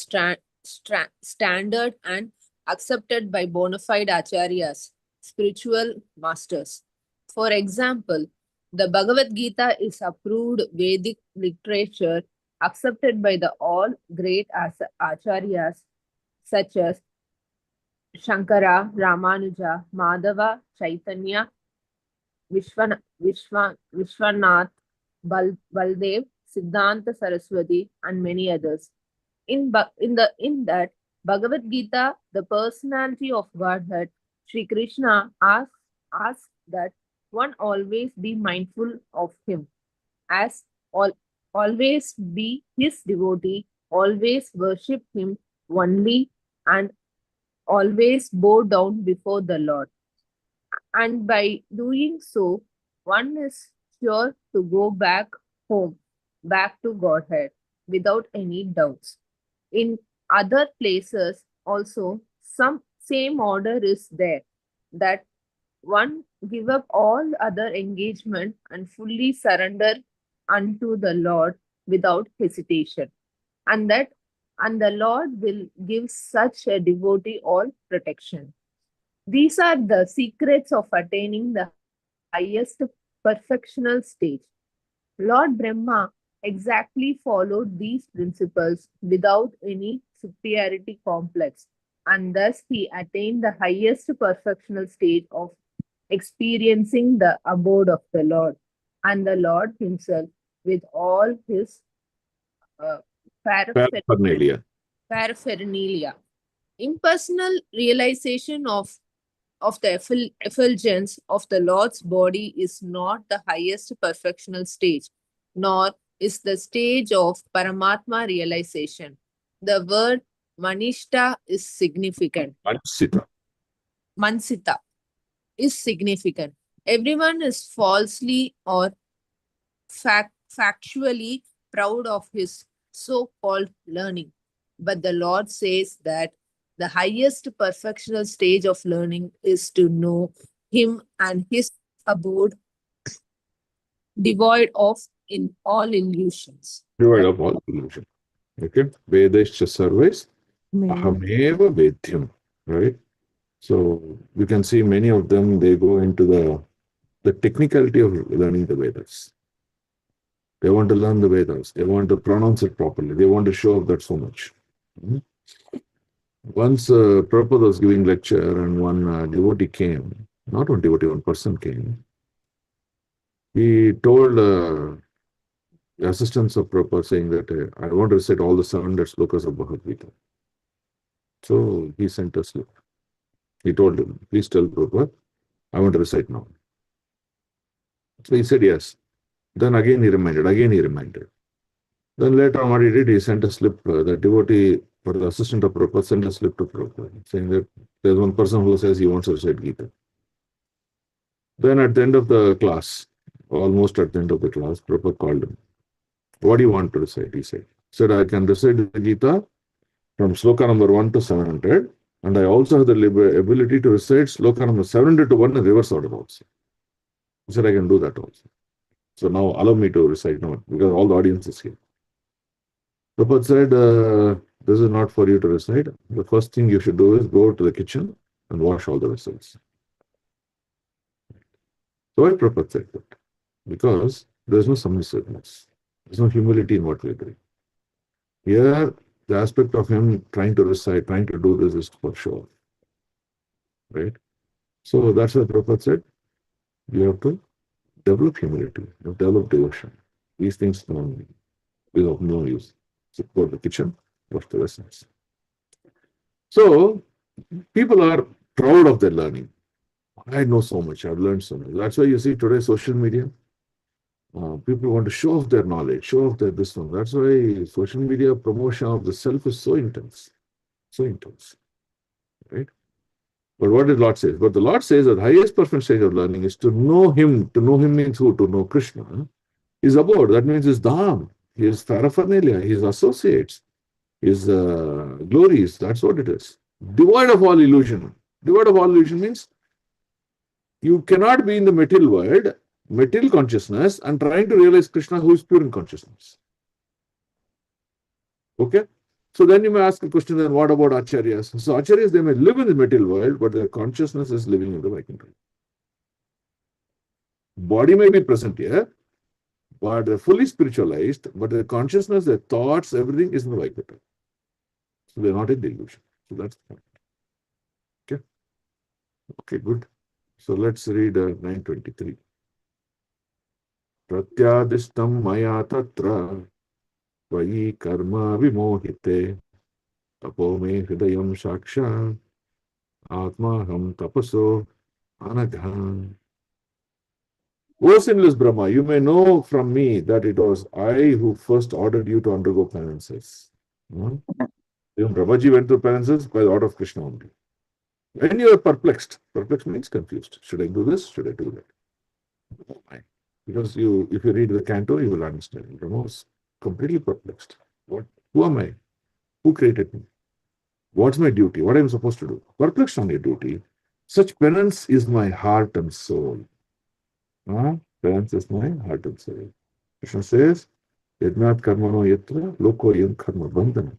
K: standard and accepted by bona fide acharyas, spiritual masters. For example, the Bhagavad Gita is approved Vedic literature accepted by the all great acharyas such as Shankara, Ramanuja, Madhava, Chaitanya, Vishwanath, Baldev, Siddhanta Saraswati, and many others. In that Bhagavad Gita, the personality of Godhead, Sri Krishna asks that one always be mindful of him, as always be his devotee, always worship him only, and always bow down before the Lord. And by doing so, one is sure to go back home, back to Godhead, without any doubts. In other places also, some same order is there, that one give up all other engagement and fully surrender unto the Lord without hesitation, and the Lord will give such a devotee all protection. These are the secrets of attaining the highest perfectional stage. Lord Brahma exactly followed these principles without any superiority complex, and thus he attained the highest perfectional stage of experiencing the abode of the Lord and the Lord himself with all his uh,
B: Paraphernalia.
K: Impersonal realization of the effulgence of the Lord's body is not the highest perfectional stage, nor is the stage of Paramatma realization. The word Manishta is significant. Mansita is significant. Everyone is falsely or factually proud of his so-called learning. But the Lord says that the highest perfectional stage of learning is to know him and his abode devoid of in all illusions.
B: Devoid of all illusion. Okay. Vedescha sarves ahameva vedhyam. Right? So you can see many of them, they go into the technicality of learning the Vedas. They want to learn the Vedas. They want to pronounce it properly. They want to show off that so much. Once Prabhupada was giving lecture and one devotee came, not one devotee, one person came. He told the assistants of Prabhupada saying that I want to recite all the 700 slokas of Bhagavad Gita. So he sent a slip. He told him, please tell Prabhupada, I want to recite now. So he said yes. Then again he reminded. Then later on, what he did, he sent a slip, the devotee, or the assistant of Prabhupada, sent a slip to Prabhupada, saying that there's one person who says he wants to recite Gita. Then at the end of the class, almost at the end of the class, Prabhupada called him. What do you want to recite? He said, I can recite the Gita from sloka number 1 to 700, and I also have the ability to recite sloka number 700 to 1 in reverse order also. He said, I can do that also. So now allow me to recite now, because all the audience is here. Prabhupada said, this is not for you to recite. The first thing you should do is go to the kitchen and wash all the vessels. So why Prabhupada said that? Because there is no submissiveness. There is no humility in what we are doing. Here, the aspect of him trying to recite, trying to do this is for sure. Right? So that's why Prabhupada said, you have to develop humility, you have to develop devotion. These things is of no use. So go to the kitchen, wash the vessels. So people are proud of their learning. I know so much, I've learned so much. That's why you see today social media, people want to show off their knowledge, show off their this one. That's why social media promotion of the self is so intense. So intense. Right? But what did Lord say? But the Lord says that the highest perfect stage of learning is to know Him. To know Him means who? To know Krishna. His abode, that means His dham, His paraphernalia, His associates, His glories. That's what it is. Devoid of all illusion. Devoid of all illusion means you cannot be in the material world, material consciousness, and trying to realize Krishna who is pure in consciousness. Okay? So then you may ask a question, then what about acharyas? So acharyas, they may live in the material world, but their consciousness is living in the Vaikuntha. Body may be present here, but they're fully spiritualized, but their consciousness, their thoughts, everything is in the Vaikuntha. So they're not in the illusion. So that's the point. Okay? Okay, good. So let's read 923. Pratyadishtam maya tatra vayi karma vimohite tapo me hridayam shaksha atmaham tapaso anagha. O sinless Brahma, you may know from me that it was I who first ordered you to undergo penances. Even Brahmaji went through penances by the order of Krishna only. When you are perplexed, perplexed means confused. Should I do this? Should I do that? Because if you read the Canto, you will understand. Brahma was completely perplexed. Who am I? Who created me? What's my duty? What am I supposed to do? Perplexed on your duty. Such penance is my heart and soul. Penance is my heart and soul. Krishna says, Yajnat karmano yatra loko yam karma bandhana.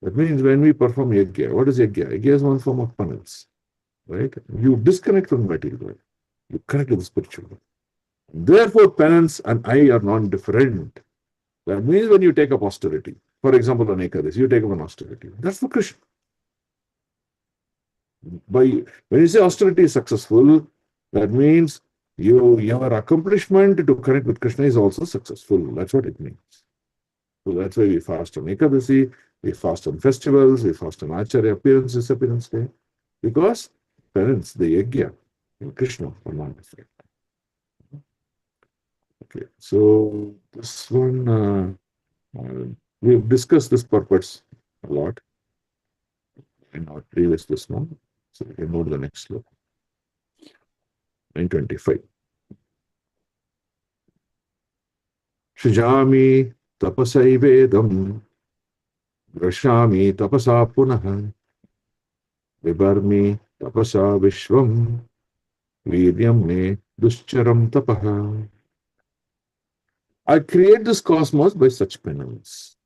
B: That means when we perform yajna, what is yajna? Yajna is one form of penance. Right? You disconnect from the material world. You connect to the spiritual world. Therefore, penance and I are non-different. That means when you take up austerity, for example, on Ekadasi, you take up an austerity. That's for Krishna. When you say austerity is successful, that means your accomplishment to connect with Krishna is also successful. That's what it means. So that's why we fast on Ekadasi, we fast on festivals, we fast on Acharya appearance, disappearance day. Because penance, the yajna, and Krishna are not different. Okay, so this one, we've discussed this purpose a lot in our previous this one. So we can go to the next slide. 925. Shrijami tapasaivedam grashami tapasa punah vibarmi tapasa vishvam vidyam me duscharam tapaha. I create this cosmos by such penance.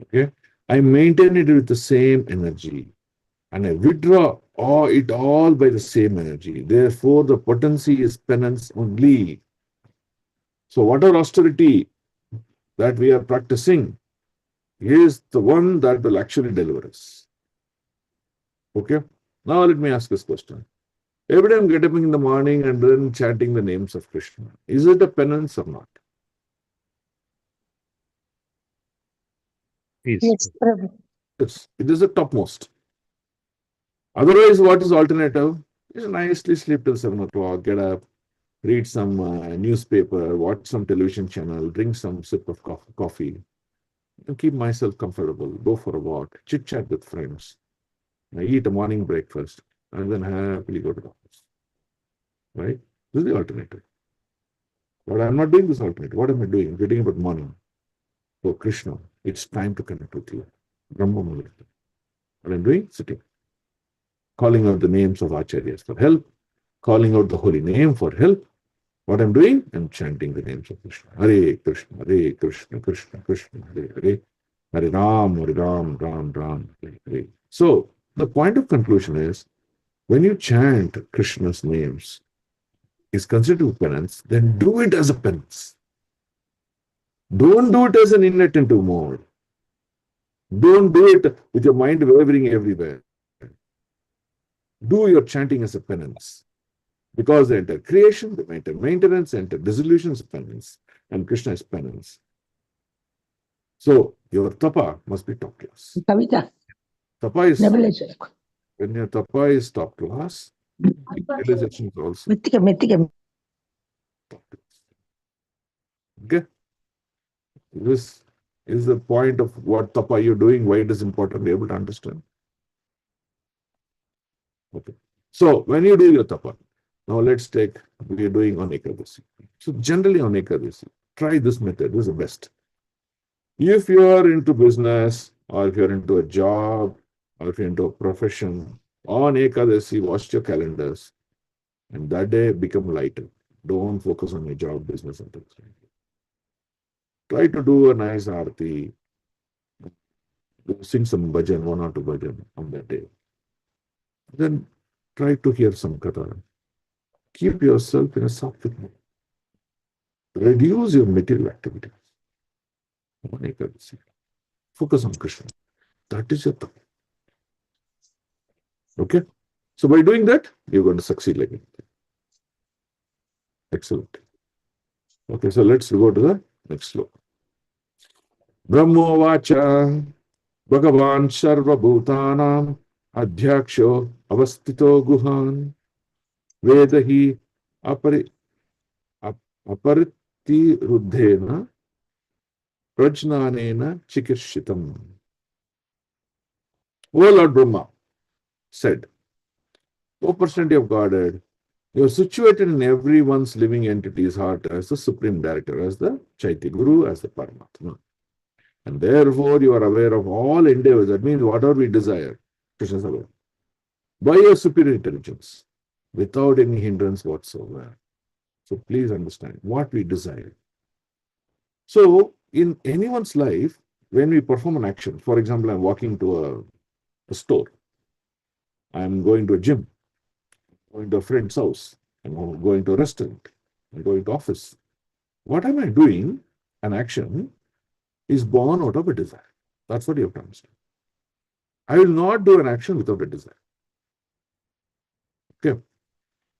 B: Okay, I maintain it with the same energy, and I withdraw it all by the same energy. Therefore, the potency is penance only. So, whatever austerity that we are practicing is the one that will actually deliver us. Okay. Now, let me ask this question. Every time getting up in the morning and then chanting the names of Krishna, is it a penance or not?
H: Yes, Prabhu.
B: Yes, it is the topmost. Otherwise, what is alternative? Just nicely sleep till 7 o'clock, get up, read some newspaper, watch some television channel, drink some sip of coffee, and keep myself comfortable, go for a walk, chit chat with friends, eat a morning breakfast, and then happily go to the office. Right? This is the alternative. But I'm not doing this alternative. What am I doing? Getting up at morning. Oh, Krishna, it's time to connect with you. Brahma Muhurta. What I'm doing? Sitting. Calling out the names of Acharyas for help. Calling out the holy name for help. What I'm doing? I'm chanting the names of Krishna. Hare Krishna, Hare Krishna, Krishna Krishna, Hare Hare. Hare Ram, Ram Ram, Hare Hare. So, the point of conclusion is, when you chant Krishna's names, is considered penance, then do it as a penance. Don't do it as an inattentive mode. Don't do it with your mind wavering everywhere. Do your chanting as a penance. Because they enter creation, they enter maintenance, they enter dissolution is penance, and Krishna is penance. So your tapa must be top class.
J: Kavita.
B: Tapa is, when your tapa is top class, realization is also top class. Okay? This is the point of what tapa you're doing, why it is important to be able to understand. Okay. So when you do your tapa, now let's take, we are doing on Ekadasi. So generally on Ekadasi, try this method, this is the best. If you are into business, or if you're into a job, or if you're into a profession, on Ekadasi, watch your calendars, and that day become lighter. Don't focus on your job, business, and things like that. Try to do a nice arati, sing some bhajan, 1 or 2 bhajan on that day. Then try to hear some katha. Keep yourself in a sattvic mood. Reduce your material activities. Focus on Krishna. That is your tapa. Okay? So by doing that, you're going to succeed like anything. Excellent. Okay, so let's go to the next sloka. Brahmo vacha Bhagavan Sarva Bhutanam Adhyaksho Avastito Guhan Vedahi Apariti Ruddhena Prajnanena Chikishitam. O Lord Brahma said, O personality of Godhead, you are situated in everyone's living entity's heart as the Supreme Director, as the Chaitya Guru, as the Paramatma. And therefore you are aware of all endeavors. That means whatever we desire, Krishna is aware. By your superior intelligence, without any hindrance whatsoever. So please understand what we desire. So in anyone's life, when we perform an action, for example, I'm walking to a store, I'm going to a gym, going to a friend's house, I'm going to a restaurant, I'm going to office. What am I doing? An action is born out of a desire. That's what you have to understand. I will not do an action without a desire. Okay.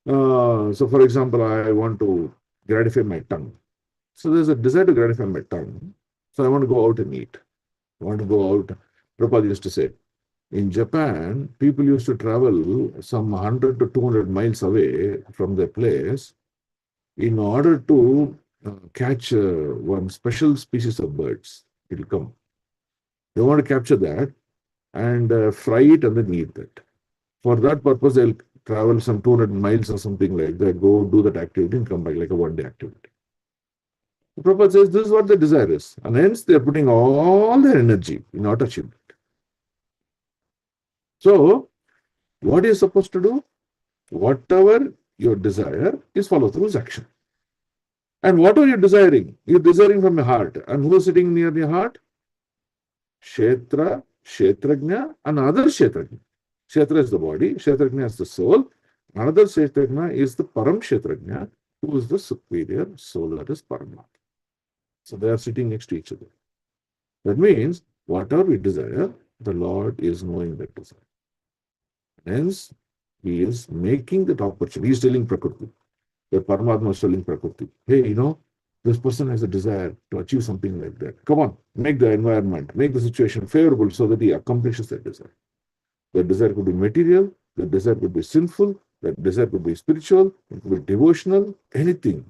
B: So for example, I want to gratify my tongue. So there's a desire to gratify my tongue. So I want to go out and eat. I want to go out. Prabhupada used to say, in Japan, people used to travel some 100 to 200 miles away from their place in order to catch one special species of birds. It will come. They want to capture that and fry it and then eat that. For that purpose, they'll travel some 200 miles or something like that, go do that activity and come back like a one-day activity. The Prabhupada says this is what the desire is. And hence they are putting all their energy in order to achieve it. So, what are you supposed to do? Whatever your desire is follow through is action. And what are you desiring? You're desiring from your heart. And who is sitting near your heart? Kshetra, Kshetrajna, and other Kshetrajna. Kshetra is the body, Kshetrajna is the soul. Another Kshetrajna is the Param Kshetrajna, who is the superior soul, that is Paramatma. So they are sitting next to each other. That means, whatever we desire, the Lord is knowing that desire. Hence, He is making that opportunity. He is telling Prakriti. The Paramatma is telling Prakriti, hey, you know, this person has a desire to achieve something like that. Come on, make the environment, make the situation favorable so that he accomplishes that desire. The desire could be material, the desire could be sinful, That desire could be spiritual, it could be devotional, anything.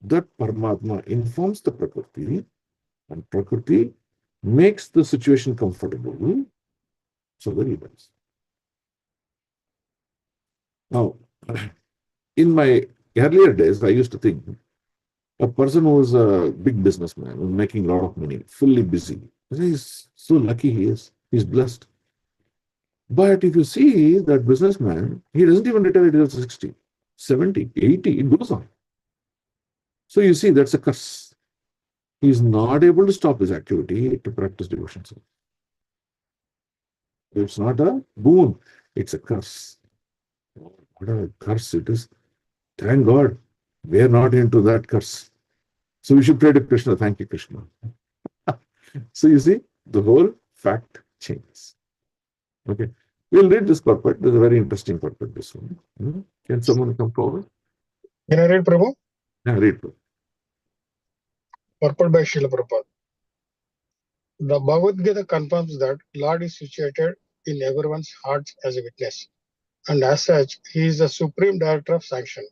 B: That Paramatma informs the Prakriti, and Prakriti makes the situation comfortable, so that he does. Now, in my earlier days, I used to think a person who was a big businessman, who's making a lot of money, fully busy, he's so lucky he is. He's blessed. But if you see that businessman, he doesn't even retire until 60, 70, 80, it goes on. So you see, that's a curse. He's not able to stop his activity to practice devotion. It's not a boon, it's a curse. What a curse it is. Thank God we are not into that curse. So we should pray to Krishna. Thank you, Krishna. So you see, the whole fact changes. Okay. We'll read this purport. This is a very interesting purport, this one. Can someone come forward?
L: Can I read, Prabhu?
B: Yeah, read.
L: Purport by Srila Prabhupada. The Bhagavad Gita confirms that Lord is situated in everyone's hearts as a witness, and as such, he is the supreme director of sanction.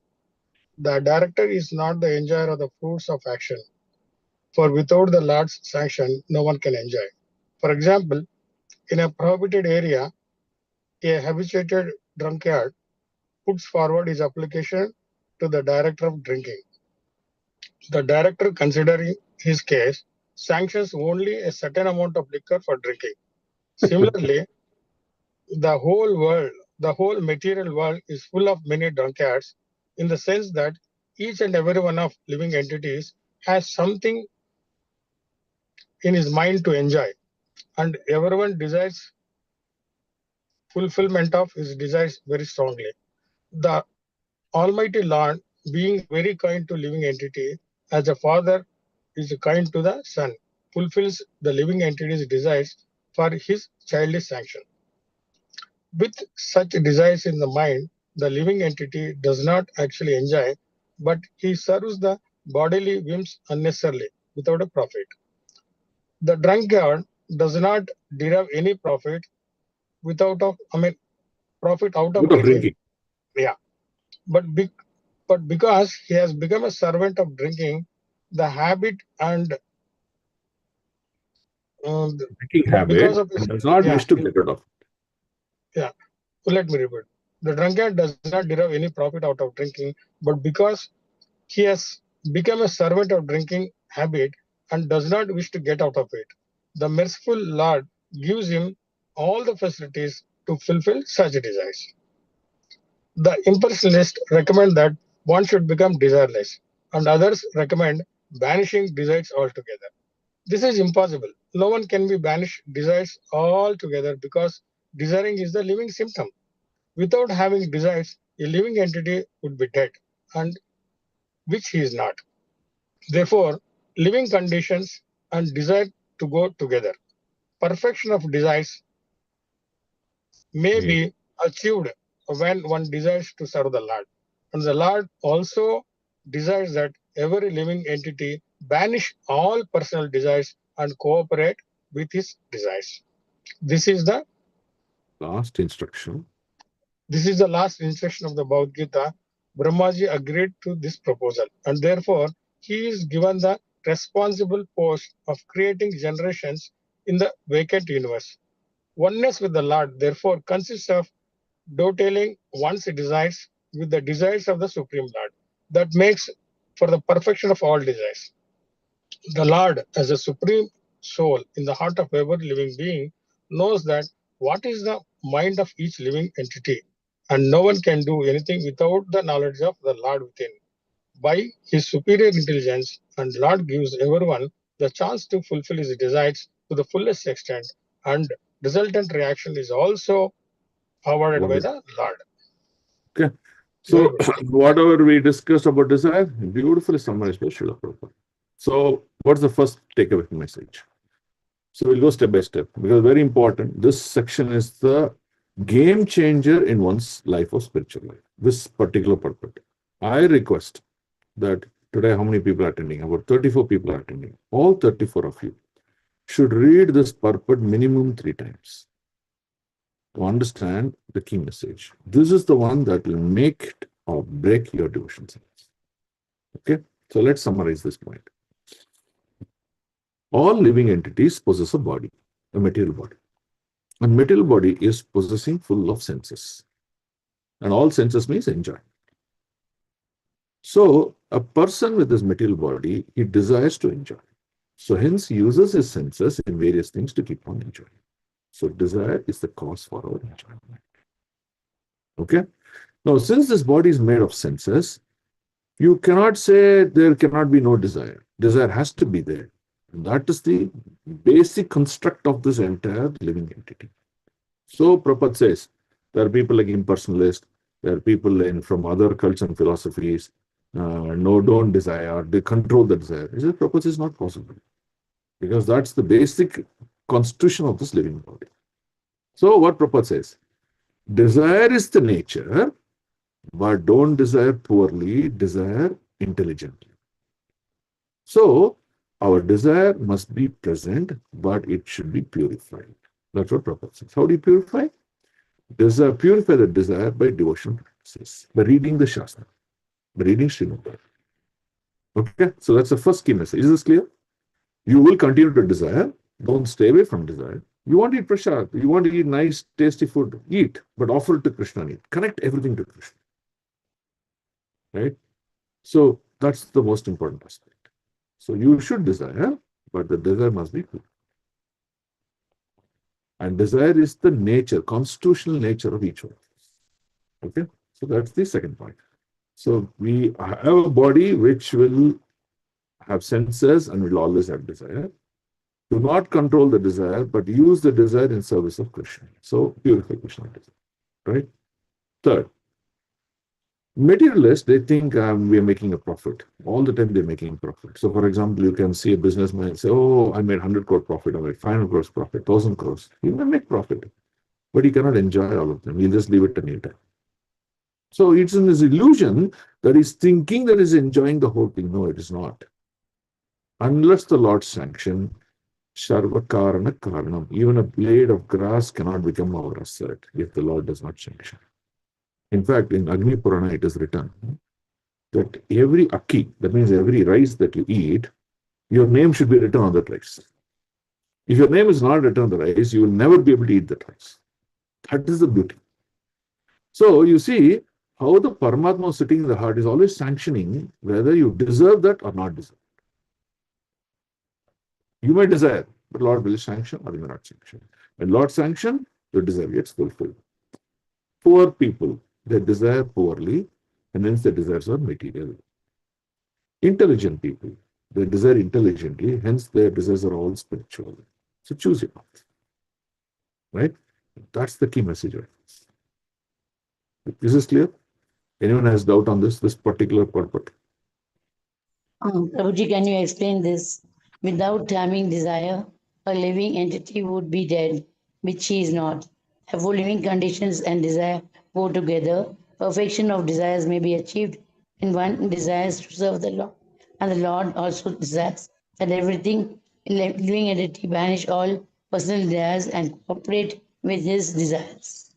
L: The director is not the enjoyer of the fruits of action, for without the Lord's sanction, no one can enjoy. For example, in a prohibited area, a habituated drunkard puts forward his application to the director of drinking. The director, considering his case, sanctions only a certain amount of liquor for drinking. Similarly, the whole material world is full of many drunkards, in the sense that each and every one of living entities has something in his mind to enjoy, and everyone desires fulfillment of his desires very strongly. The Almighty Lord, being very kind to living entity, as a father is kind to the son, fulfills the living entity's desires for his childish sanction. With such desires in the mind, the living entity does not actually enjoy, but he serves the bodily whims unnecessarily without a profit. The drunkard does not derive any profit profit out of drinking. Yeah, but because he has become a servant of drinking, the habit and because of his,
B: does not wish to get rid of.
L: Yeah, let me repeat. The drunkard does not derive any profit out of drinking, but because he has become a servant of drinking habit and does not wish to get out of it, the merciful Lord gives him all the facilities to fulfill such desires. The impersonalists recommend that one should become desireless, and others recommend banishing desires altogether. This is impossible. No one can be banished desires altogether, because desiring is the living symptom. Without having desires, a living entity would be dead, and which he is not. Therefore, living conditions and desire to go together. Perfection of desires may be achieved when one desires to serve the Lord. And the Lord also desires that every living entity banish all personal desires and cooperate with his desires. This is the
B: last instruction.
L: This is the last instruction of the Bhagavad Gita. Brahmaji agreed to this proposal, and therefore he is given the responsible post of creating generations in the vacant universe. Oneness with the Lord, therefore, consists of dovetailing one's desires with the desires of the Supreme Lord. That makes for the perfection of all desires. The Lord, as a supreme soul in the heart of every living being, knows that what is the mind of each living entity, and no one can do anything without the knowledge of the Lord within. By his superior intelligence, and Lord gives everyone the chance to fulfill his desires to the fullest extent, and resultant reaction is also forwarded by the Lord.
B: Okay. So whatever we discussed about desire, beautifully summarized by Srila Prabhupada. So what's the first takeaway message? So we'll go step by step, because very important. This section is the game changer in one's life of spiritual life. This particular purpose. I request that today, how many people are attending? About 34 people are attending. All 34 of you should read this purport minimum 3 times. to understand the key message. This is the one that will make or break your devotion sense. Okay, so let's summarize this point. All living entities possess a body, a material body. A material body is possessing full of senses. And all senses means enjoy. So a person with this material body, he desires to enjoy. So hence he uses his senses in various things to keep on enjoying. So desire is the cause for our enjoyment. Okay? Now, since this body is made of senses, you cannot say there cannot be no desire. Desire has to be there. And that is the basic construct of this entire living entity. So Prabhupada says, there are people like impersonalists, there are people from other cults and philosophies, no, don't desire, they control the desire. He says, Prabhupada is not possible. Because that's the basic constitution of this living body. So what Prabhupada says, desire is the nature, but don't desire poorly, desire intelligently. So our desire must be present, but it should be purified. That's what Prabhupada says. How do you purify? Purify the desire by devotional practices, by reading the Shastra, by reading Srimad. Okay, so that's the first key message. Is this clear? You will continue to desire. Don't stay away from desire. You want to eat prasad, you want to eat nice, tasty food, eat, but offer it to Krishna and eat. Connect everything to Krishna. Right? So that's the most important aspect. So you should desire, but the desire must be pure. And desire is the nature, constitutional nature of each one of us. Okay? So that's the second point. So we have a body which will have senses and will always have desire. Do not control the desire, but use the desire in service of Krishna. So purify Krishna desire. Right? Third, materialists, they think we are making a profit. All the time they're making profit. So for example, you can see a businessman say, oh, I made 100 crore profit, I made 500 crores profit, 1,000 crores. He may make profit, but he cannot enjoy all of them. He'll just leave it any time. So it's in this illusion that he's thinking that he's enjoying the whole thing. No, it is not. Unless the Lord sanction, Sarva Karana Karanam, even a blade of grass cannot become our asset if the Lord does not sanction. In fact, in Agni Purana, it is written that every akki, that means every rice that you eat, your name should be written on that rice. If your name is not written on the rice, you will never be able to eat that rice. That is the beauty. So you see how the Paramatma sitting in the heart is always sanctioning whether you deserve that or not deserve. You may desire, but Lord will sanction or you may not sanction. When Lord sanction, your desire gets fulfilled. Poor people, they desire poorly, and hence their desires are material. Intelligent people, they desire intelligently, hence their desires are all spiritual. So choose your path. Right? That's the key message of this. Is this clear? Anyone has doubt on this particular purport?
E: Prabhuji, can you explain this? Without having desire, a living entity would be dead, which she is not. Have living conditions and desire go together. Perfection of desires may be achieved when one desires to serve the Lord, and the Lord also desires that everything living entity banish all personal desires and cooperate with his desires.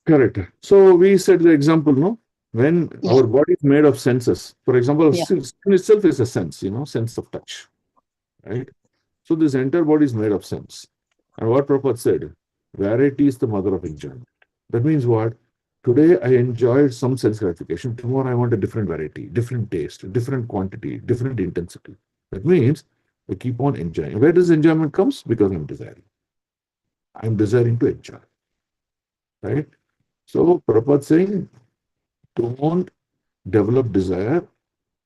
B: Correct. So we said the example, no? When our body is made of senses, for example, skin itself is a sense, sense of touch, right? So this entire body is made of sense. And what Prabhupada said, variety is the mother of enjoyment. That means what? Today I enjoyed some sense gratification. Tomorrow I want a different variety, different taste, different quantity, different intensity. That means I keep on enjoying. Where does enjoyment comes? Because I'm desiring. I'm desiring to enjoy. Right? So Prabhupada saying, don't develop desire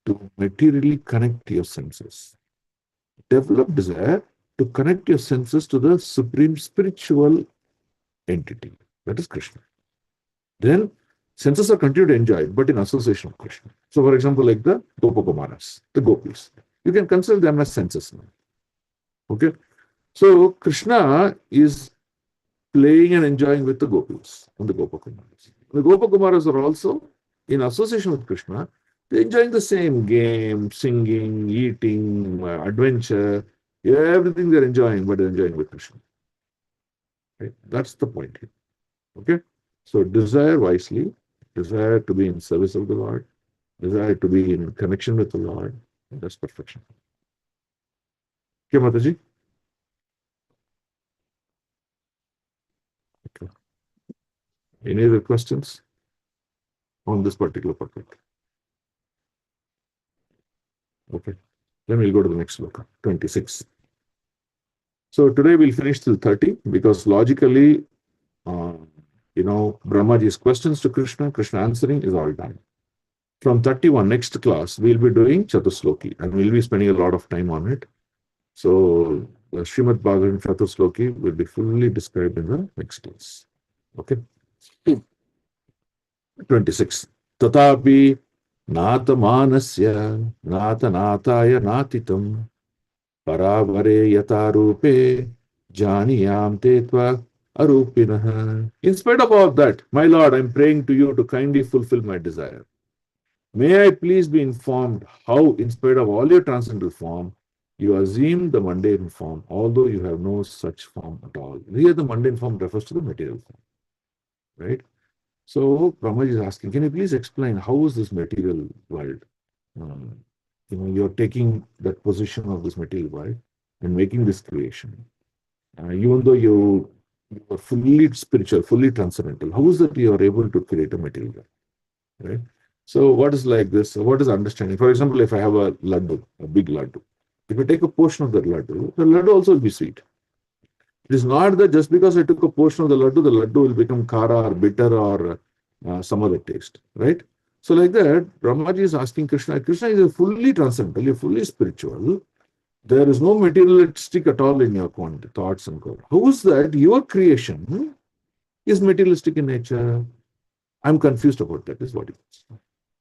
B: to materially connect your senses. Develop desire to connect your senses to the supreme spiritual entity, that is Krishna. Then senses are continued to enjoy, but in association with Krishna. So, for example, like the Gopakumaras, the gopis, you can consider them as senses now. Okay, so Krishna is playing and enjoying with the gopis and the Gopakumaras. The Gopakumaras are also in association with Krishna. They're enjoying the same game, singing, eating, adventure, everything they're enjoying, but they're enjoying with Krishna. Right? That's the point here. Okay? So desire wisely, desire to be in service of the Lord, desire to be in connection with the Lord, and that's perfection. Okay, Mataji? Okay. Any other questions on this particular topic? Okay. Then we'll go to the next book, 26. So today we'll finish till 30 because logically, Brahmaji's questions to Krishna, Krishna answering is all done. From 31, next class, we'll be doing Chatusloki and we'll be spending a lot of time on it. So the Srimad Bhagavatam Chatusloki will be fully described in the next class. Okay. 26. Tatapi nata manasya nata nataya natitam paravare yatarupe janiyam tetva arupinah. In spite of all that, my Lord, I'm praying to you to kindly fulfill my desire. May I please be informed how, in spite of all your transcendental form, you assume the mundane form, although you have no such form at all. Here, the mundane form refers to the material form, right? So, Brahmaji is asking, can you please explain how is this material world? You're taking that position of this material world and making this creation. Even though you are fully spiritual, fully transcendental, how is that you are able to create a material world, right? So what is like this? What is understanding? For example, if I have a laddu, a big laddu, if I take a portion of that laddu, the laddu also will be sweet. It is not that just because I took a portion of the laddu will become kara or bitter or some other taste, right? So like that, Brahmaji is asking Krishna, Krishna is a fully transcendental, you're fully spiritual. There is no materialistic at all in your thoughts and core. How is that your creation is materialistic in nature? I'm confused about that, is what he says.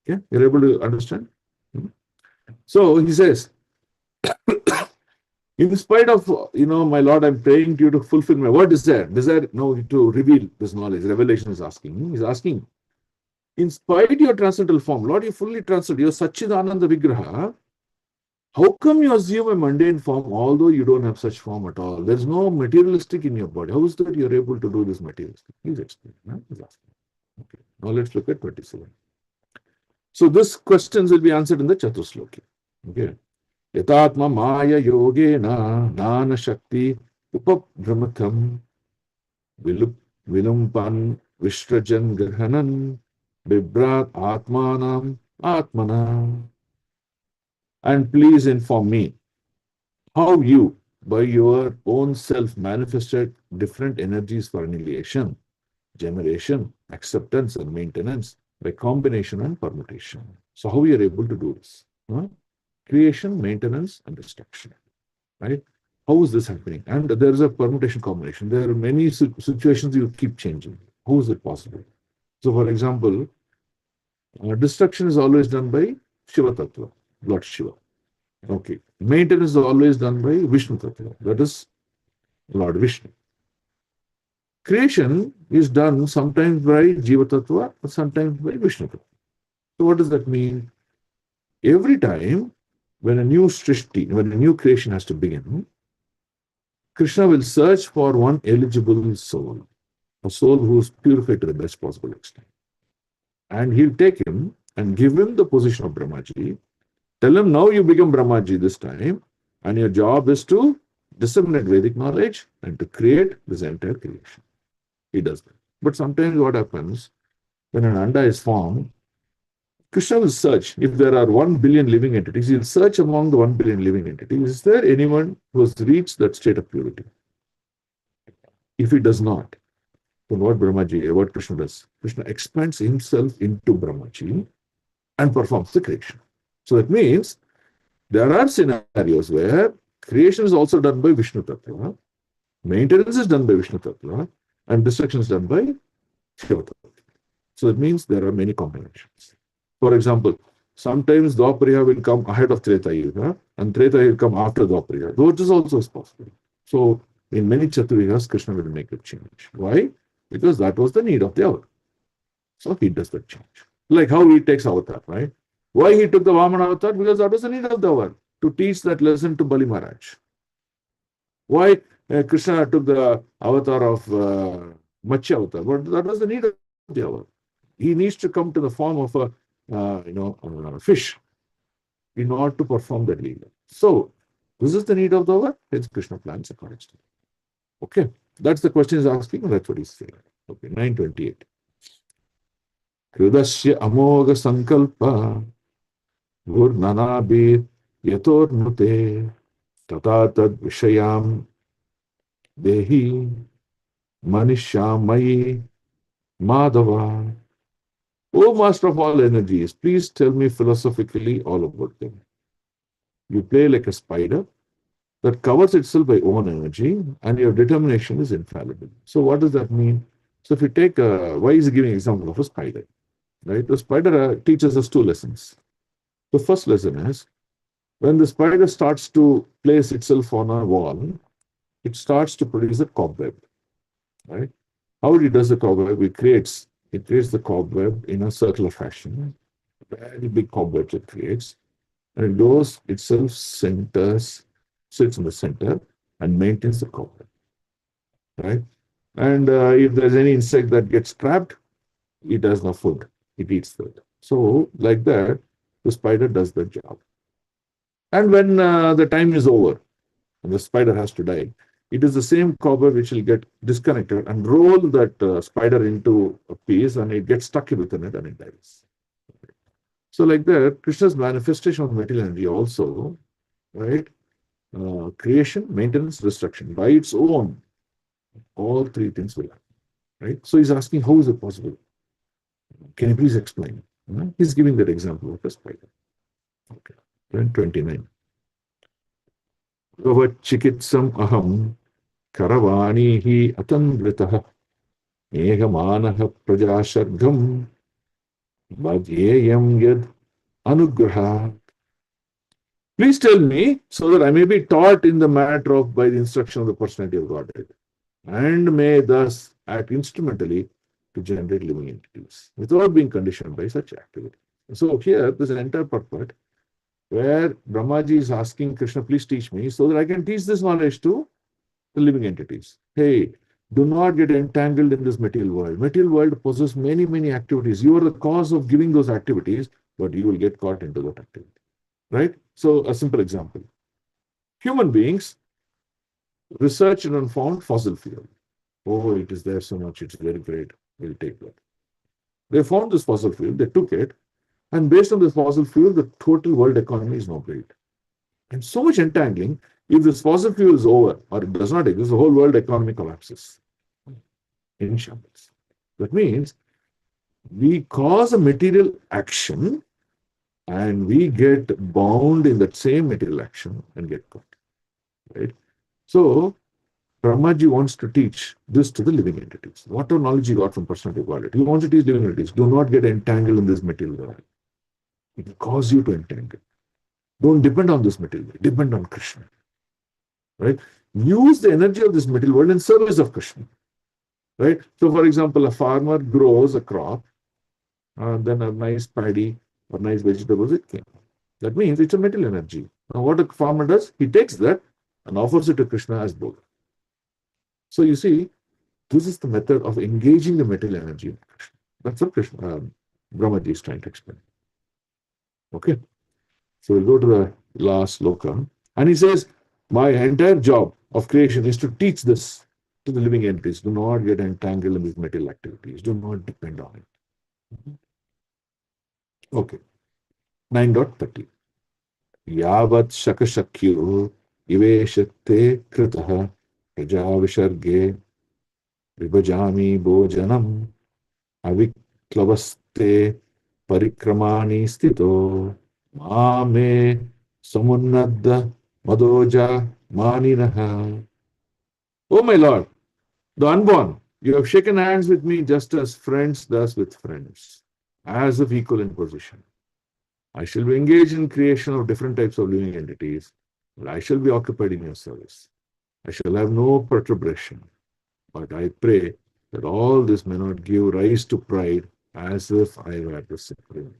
B: Okay, you're able to understand? So he says, in spite of, my Lord, I'm praying to you to fulfill my what desire? Desire, no, to reveal this knowledge. Revelation is asking. He's asking, in spite of your transcendental form, Lord, you're fully transcendental, you're Satchidananda Vigraha. How come you assume a mundane form, although you don't have such form at all? There's no materialistic in your body. How is that you're able to do this materialistic? Please explain. He's asking. Okay. Now let's look at 27. So these questions will be answered in the Chatusloki. Okay. Yatatma maya yogena nana shakti upabhramatham vilumpan vishrajan grahanan bibrat atmanam atmana. And please inform me how you, by your own self, manifested different energies for annihilation, generation, acceptance, and maintenance by combination and permutation. So how we are able to do this? Creation, maintenance, and destruction. Right? How is this happening? And there is a permutation combination. There are many situations you keep changing. How is it possible? So, for example, destruction is always done by Shiva Tattva, Lord Shiva. Okay. Maintenance is always done by Vishnu Tattva, that is Lord Vishnu. Creation is done sometimes by Jiva Tattva, but sometimes by Vishnu Tattva. So what does that mean? Every time when a new srishti, when a new creation has to begin, Krishna will search for one eligible soul, a soul who is purified to the best possible extent. And he'll take him and give him the position of Brahmaji. Tell him, now you become Brahmaji this time, and your job is to disseminate Vedic knowledge and to create this entire creation. He does that. But sometimes what happens, when an anda is formed, Krishna will search. If there are 1 billion living entities, he'll search among the 1 billion living entities. Is there anyone who has reached that state of purity? If he does not, then what Krishna does? Krishna expands himself into Brahmaji and performs the creation. So that means there are scenarios where creation is also done by Vishnu Tattva, maintenance is done by Vishnu Tattva, and destruction is done by Shiva Tattva. So that means there are many combinations. For example, sometimes Dwapara will come ahead of Treta Yuga, and Treta will come after Dwapara. Though it is also possible. So in many Chaturyugas, Krishna will make a change. Why? Because that was the need of the hour. So he does that change. Like how he takes avatar, right? Why he took the Vamana avatar? Because that was the need of the hour, to teach that lesson to Bali Maharaj. Why Krishna took the avatar of Matsya avatar. But that was the need of the hour. He needs to come to the form of a fish in order to perform that leela. So this is the need of the hour. Hence Krishna plans accordingly. Okay, that's the question he's asking, and that's what he's saying. Okay, 928. Hridasya amoga sankalpa Gurnanabir yatornute tata tad vishayam dehi manishyamayi madhava. O master of all energies, please tell me philosophically all about them. You play like a spider that covers itself by own energy, and your determination is infallible. So what does that mean? So if you take why is he giving an example of a spider? Right? The spider teaches us two lessons. The first lesson is, when the spider starts to place itself on a wall, it starts to produce a cobweb. Right? How it does the cobweb? It creates the cobweb in a circular fashion. Very big cobwebs it creates. And it goes itself sits in the center and maintains the cobweb. Right? And if there's any insect that gets trapped, it has no food. It eats that. So, like that, the spider does the job. And when the time is over and the spider has to die, it is the same cobweb which will get disconnected and roll that spider into a piece, and it gets stuck within it and it dies. So, like that, Krishna's manifestation of material energy also, right? Creation, maintenance, destruction. By its own, all three things will happen. Right? So he's asking, how is it possible? Can you please explain? He's giving that example of a spider. Okay. 29. Chikitsam aham karavanihi atanvritaha megamanaha prajashargam bhadyeyam yad anugraha. Please tell me so that I may be taught in the matter of by the instruction of the personality of Godhead, and may thus act instrumentally to generate living entities without being conditioned by such activity. So here, there's an entire purport where Brahmaji is asking Krishna, please teach me so that I can teach this knowledge to the living entities. Hey, do not get entangled in this material world. Material world possesses many, many activities. You are the cause of giving those activities, but you will get caught into that activity. Right? So a simple example. Human beings researched and found fossil fuel. Oh, it is there so much. It's very great. We'll take that. They found this fossil fuel. They took it. And based on this fossil fuel, the total world economy is now great. And so much entangling, if this fossil fuel is over or it does not exist, the whole world economy collapses in shambles. That means we cause a material action and we get bound in that same material action and get caught. Right? So, Brahmaji wants to teach this to the living entities. Whatever knowledge he got from personality of Godhead, he wants to teach living entities. Do not get entangled in this material world. It will cause you to entangle. Don't depend on this material world. Depend on Krishna. Right? Use the energy of this material world in service of Krishna. Right? So, for example, a farmer grows a crop, then a nice paddy or nice vegetables it came. That means it's a material energy. Now, what a farmer does, he takes that and offers it to Krishna as both. So, you see, this is the method of engaging the material energy of Krishna. That's what Brahmaji is trying to explain. Okay. So we'll go to the last sloka. And he says, my entire job of creation is to teach this to the living entities. Do not get entangled in these material activities. Do not depend on it. Okay. 9.30. Yavat shakashakyu iveshate kritaha prajavisharge vibhajami bhojanam aviklavaste parikramani stito Mame samunnadda madoja maninaha. Oh my Lord, the unborn, you have shaken hands with me just as friends does with friends, as of equal in position. I shall be engaged in creation of different types of living entities, but I shall be occupied in your service. I shall have no perturbation, but I pray that all this may not give rise to pride as if I were the supreme.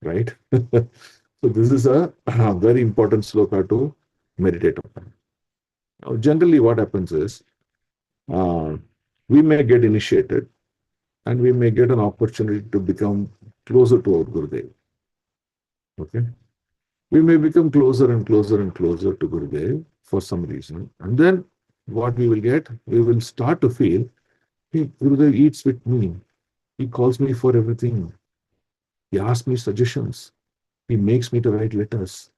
B: Right? So this is a very important sloka to meditate upon. Now, generally what happens is, we may get initiated and we may get an opportunity to become closer to our Gurudev. Okay? We may become closer and closer and closer to Gurudev for some reason. And then what we will get, we will start to feel, hey, Gurudev eats with me. He calls me for everything. He asks me suggestions. He makes me to write letters.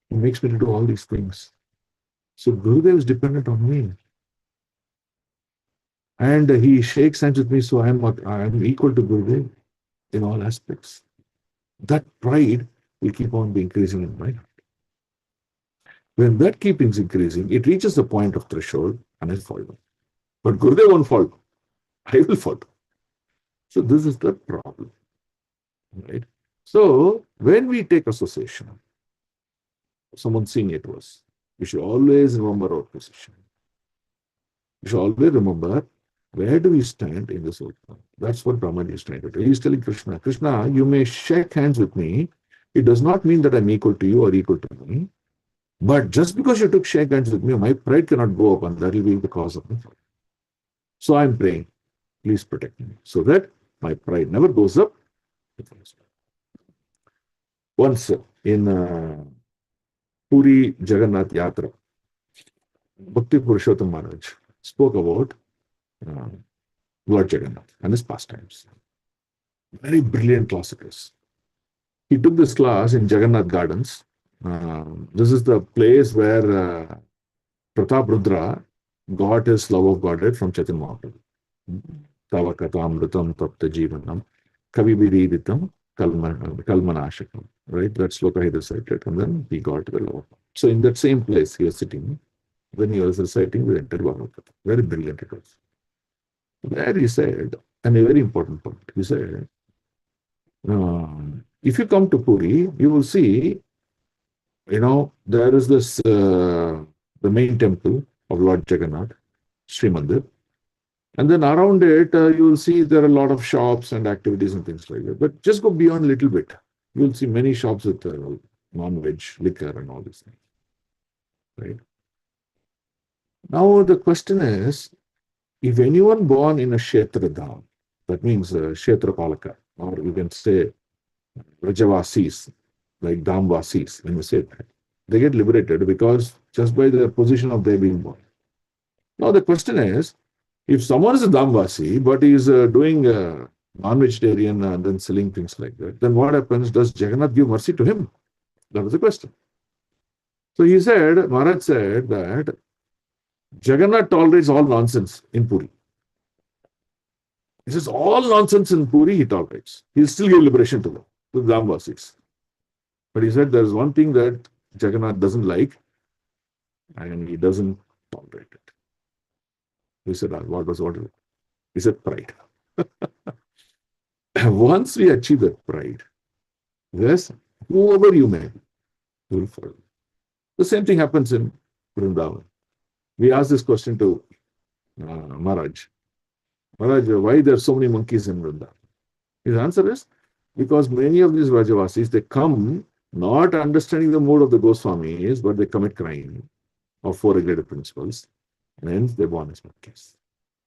B: He makes me to do all these things. So Gurudev is dependent on me. And he shakes hands with me, so I am equal to Gurudev in all aspects. That pride will keep on increasing in my heart. When that keeps increasing, it reaches the point of threshold and I fall down. But Gurudev won't fall down. I will fall down. So this is the problem. Right? So when we take association, someone senior to us, we should always remember our position. We should always remember, where do we stand in this world? That's what Brahmaji is trying to do. He's telling Krishna, Krishna, you may shake hands with me. It does not mean that I'm equal to you or equal to me. But just because you took shake hands with me, my pride cannot go up, and that will be the cause of my fall. So I'm praying, please protect me, so that my pride never goes up. Once in Puri Jagannath Yatra, Bhakti Purushottam Maharaj spoke about Lord Jagannath and his pastimes. Very brilliant classicist. He took this class in Jagannath Gardens. This is the place where Pratap Rudra got his love of Godhead from Chaitanya Mahaprabhu. Tavakatamrutam tapta jivanam kavibiriditam kalmanashakam. Right? That sloka he recited, and then he got the love. So in that same place he was sitting, when he was reciting the entire Bhagavatham. Very brilliant it was. There he said, and a very important point, he said, if you come to Puri, you will see, there is this, the main temple of Lord Jagannath, Srimad. And then around it, you will see there are a lot of shops and activities and things like that. But just go beyond a little bit. You will see many shops with non-veg, liquor and all these things. Right? Now the question is, if anyone born in a Kshetra Dham, that means Kshetra Palaka, or you can say Rajavasis, like Dhamvasis, when you say that, they get liberated because just by the position of their being born. Now the question is, if someone is a Dhamvasi, but he is doing non-vegetarian and then selling things like that, then what happens? Does Jagannath give mercy to him? That was the question. So he said, Maharaj said that Jagannath tolerates all nonsense in Puri. He says all nonsense in Puri he tolerates. He'll still give liberation to them, to the Dhamvasis. But he said there's one thing that Jagannath doesn't like, and he doesn't tolerate it. He said, what is it? He said, pride. Once we achieve that pride, yes, whoever you may be, you will follow. The same thing happens in Vrindavan. We asked this question to Maharaj. Maharaj, why there are so many monkeys in Vrindavan? His answer is, because many of these Vrajavasis, they come not understanding the mode of the Goswamis, but they commit crime of four regulated principles, and hence they're born as monkeys.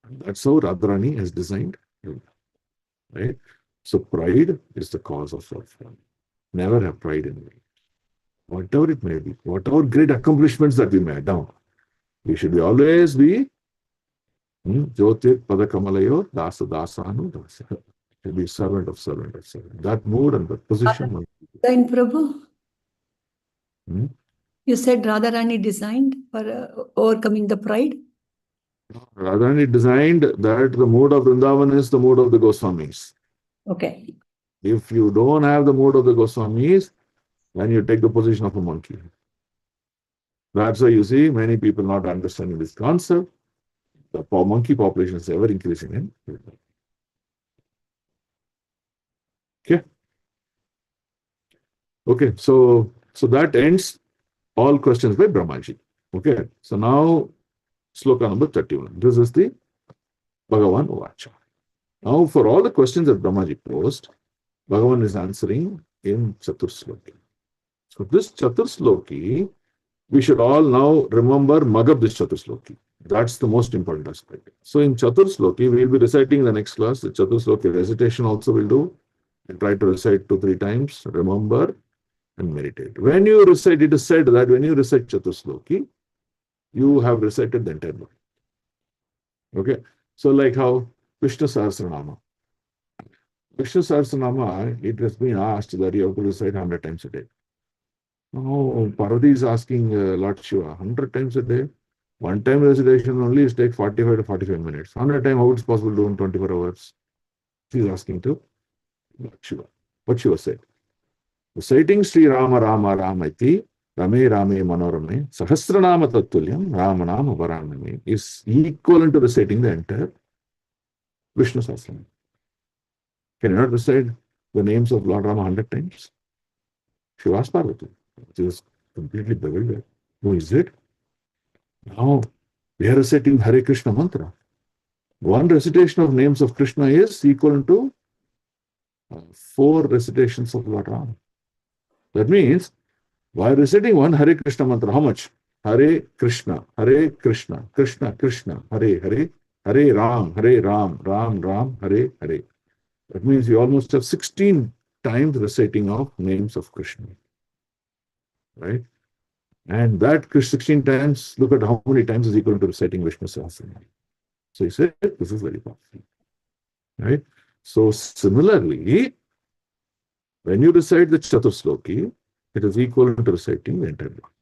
B: And that's how Radharani has designed Vrindavan. Right? So pride is the cause of suffering. Never have pride in me. Whatever it may be, whatever great accomplishments that we may have done, we should always be Jyotir Padakamalayo Dasa Dasanu Dasa. To be servant of servant of servant. That mood and that position.
M: Then Prabhu, you said Radharani designed for overcoming the pride?
B: Radharani designed that the mode of Vrindavan is the mode of the Goswamis.
M: Okay.
B: If you don't have the mode of the Goswamis, then you take the position of a monkey. That's why you see many people not understanding this concept. The monkey population is ever increasing in Vrindavan. Okay, so that ends all questions by Brahmaji. Okay, so now sloka number 31. This is the Bhagavan Uvacha. Now for all the questions that Brahmaji posed, Bhagavan is answering in Chatursloki. So this Chatursloki, we should all now remember mug up this Chatursloki. That's the most important aspect. So in Chatursloki, we will be reciting the next class. The Chatursloki recitation also will do. And try to recite 2-3 times, remember, and meditate. When you recite, it is said that when you recite Chatursloki, you have recited the entire book. Okay? So like how Vishnu Sahasranama. Vishnu Sahasranama, it has been asked that you have to recite 100 times a day. Oh, Parvati is asking Lord Shiva, 100 times a day? One time recitation only is take 45 to 45 minutes. 100 times, how it's possible to do in 24 hours? She is asking to Lord Shiva. What Shiva said. Reciting Sri Rama Rama Ramati, Rame Rame Manorame, Sahasranama Tattulyam, Ramanama Varaname is equivalent to reciting the entire Vishnu Sahasranama. Can you not recite the names of Lord Rama 100 times? She asked Parvati. She was completely bewildered. Who is it? Now we are reciting Hare Krishna mantra. One recitation of names of Krishna is equivalent to 4 recitations of Lord Rama. That means, while reciting one Hare Krishna mantra, how much? Hare Krishna, Krishna Krishna, Hare Hare, Hare Ram, Ram Ram, Hare Hare. That means you almost have 16 times reciting of names of Krishna. Right? And that 16 times, look at how many times is equal to reciting Vishnu Sahasranama. So he said, this is very powerful. Right? So similarly, when you recite the Chatursloki, it is equal to reciting the entire book.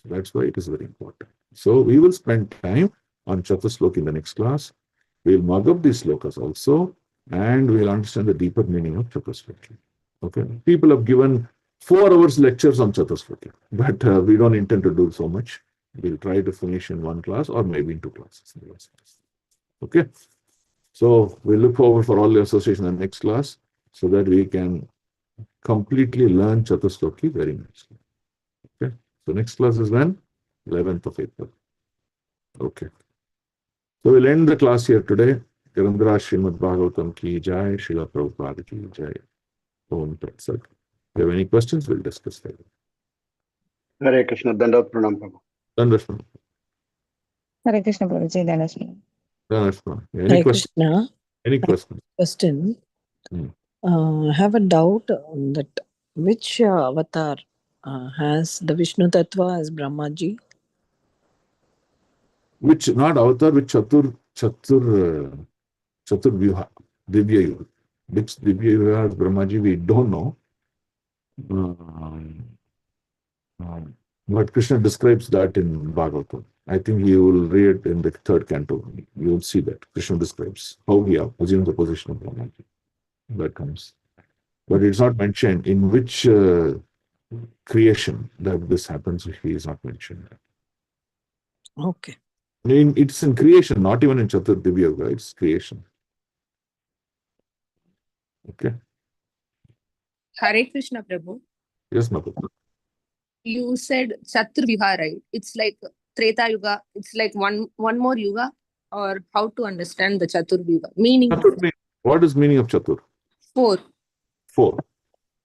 B: So that's why it is very important. So we will spend time on Chatursloki in the next class. We'll mug up these slokas also, and we'll understand the deeper meaning of Chatursloki. Okay? People have given 4 hours lectures on Chatursloki, but we don't intend to do so much. We'll try to finish in 1 class or maybe in 2 classes. Okay? So we'll look forward for all the association in the next class so that we can completely learn Chatursloki very nicely. Okay? So next class is when? 11th of April. Okay. So we'll end the class here today. Kirandra Srimad Bhagavatam ki jai, Srila Prabhupada ki jai. Om Tat Sat. If you have any questions, we'll discuss later.
N: Hare Krishna, Dandavat Pranam Prabhu.
B: Dandavat Pranam.
O: Hare Krishna, Prabhuji, Dandavat Pranam.
B: Dandavat Pranam. Any
P: Hare
B: questions?
P: Krishna.
B: Any questions?
P: Question. I have a doubt that which avatar has the Vishnu Tattva as Brahmaji?
B: Which, not avatar, which Chatur Vyuha, Divya Yuga. Which Divya Yuga has Brahmaji, we don't know. But Krishna describes that in Bhagavatam. I think you will read in the 3rd canto. You will see that Krishna describes how he assumes the position of Brahmaji. That comes. But it's not mentioned in which creation that this happens. He is not mentioned.
P: Okay.
B: It's in creation, not even in Chatur Divya Yuga, it's creation. Okay.
K: Hare Krishna, Prabhu.
B: Yes, Madhu.
K: You said Chaturvyuha, right? It's like Treta Yuga. It's like one more Yuga, or how to understand the Chaturvyuha? Meaning.
B: What is meaning of Chatur?
K: 4.
B: 4.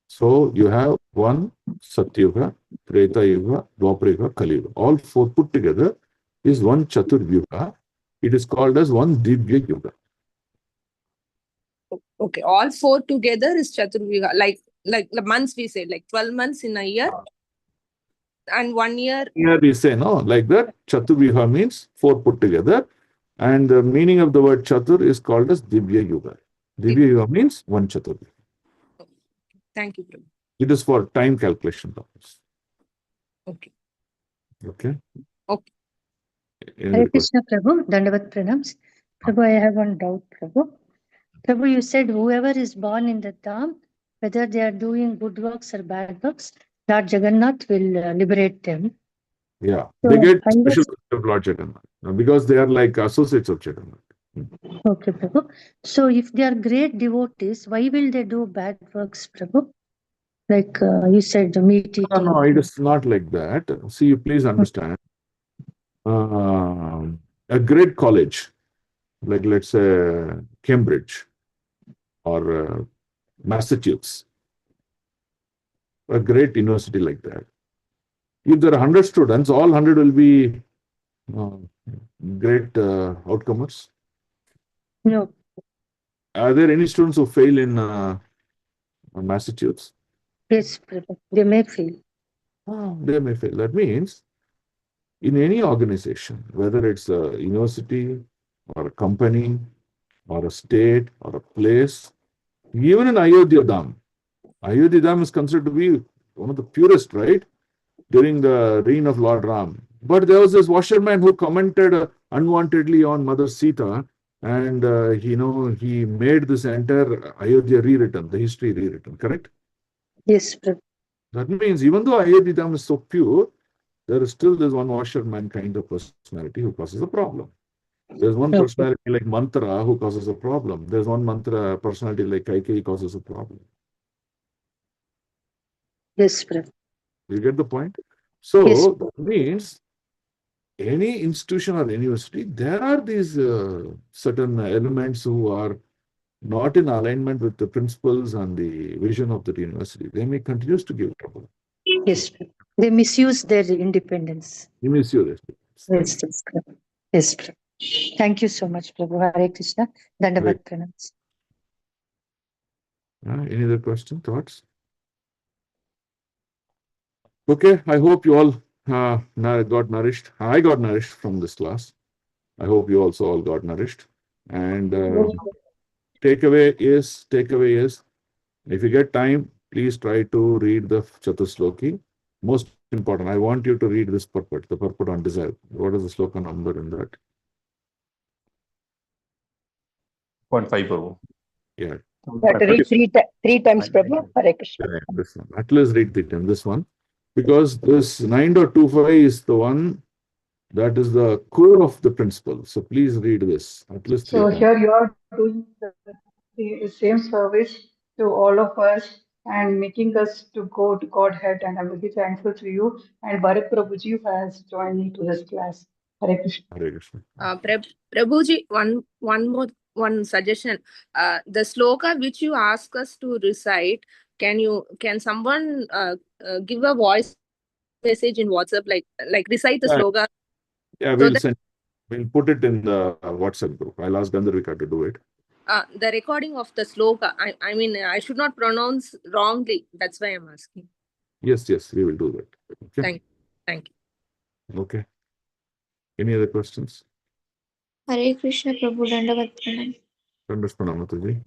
B: So you have 1 Satyuga, Treta Yuga, Dwapara Yuga, Kali Yuga. All 4 put together is 1 Chaturvyuha. It is called as 1 Divya Yuga.
K: Okay, all 4 together is Chaturvyuha. Like the months we say, like 12 months in a year. And 1 year.
B: Here we say, no, like that. Chaturvyuha means 4 put together. And the meaning of the word Chatur is called as Divya Yuga. Divya Yuga means 1 Chaturvyuha.
K: Thank you, Prabhu.
B: It is for time calculation purpose.
K: Okay.
B: Okay.
K: Okay.
H: Hare Krishna, Prabhu. Dandavat Pranams. Prabhu, I have one doubt, Prabhu. Prabhu, you said whoever is born in the Dham, whether they are doing good works or bad works, Lord Jagannath will liberate them.
B: Yeah,
H: So
B: they get special of Lord Jagannath because they are like associates of Jagannath.
H: Okay, Prabhu. So if they are great devotees, why will they do bad works, Prabhu? Like you said, meat eating.
B: No, it is not like that. See, please understand. A great college, like let's say Cambridge or Massachusetts, a great university like that. If there are 100 students, all 100 will be great outcomers?
H: No.
B: Are there any students who fail in Massachusetts?
H: Yes, Prabhu. They may fail.
B: They may fail. That means in any organization, whether it's a university or a company or a state or a place, even in Ayodhya Dham is considered to be one of the purest, right? During the reign of Lord Ram. But there was this washerman who commented unwantedly on Mother Sita, and he made this entire Ayodhya rewritten, the history rewritten, correct?
H: Yes, Prabhu.
B: That means even though Ayodhya Dham is so pure, there is still this one washerman kind of personality who causes a problem. There's one personality like Mantra who causes a problem. There's one Mantra personality like Kaikeyi causes a problem.
H: Yes, Prabhu.
B: You get the point? So yes. That means any institution or university, there are these certain elements who are not in alignment with the principles and the vision of the university. They may continue to give trouble.
H: Yes, they misuse their independence.
B: They misuse it.
H: Yes, yes, Prabhu. Thank you so much, Prabhu. Hare Krishna. Dandavat pranams.
B: Any other question, thoughts? Okay, I hope you all got nourished. I got nourished from this class. I hope you also all got nourished. And takeaway is, if you get time, please try to read the Chatusloki. Most important, I want you to read this purport, the purport on desire. What is the sloka number in that?
Q: 0.5, Prabhu.
B: Yeah.
J: But read three times, Prabhu. Hare Krishna.
B: Yeah, this one. At least read 3 times, this one. Because this 9.25 is the one that is the core of the principle. So please read this at least 3
F: So
B: times.
F: here you are doing the same service to all of us and making us to go to Godhead, and I'm very thankful to you. And Bharat Prabhuji has joined me to this class. Hare Krishna.
B: Hare Krishna.
K: Prabhuji, one suggestion. The sloka which you ask us to recite, can someone give a voice message in WhatsApp, like recite the sloka?
B: Yeah, we'll put it in the WhatsApp group. I'll ask Gandharvika to do it.
K: The recording of the sloka. I mean, I should not pronounce wrongly. That's why I'm asking.
B: Yes, we will do that. Okay.
K: Thank
B: you. Okay. Any other questions?
R: Hare Krishna, Prabhu. Dandavat pranam.
B: Dandavat Mataji.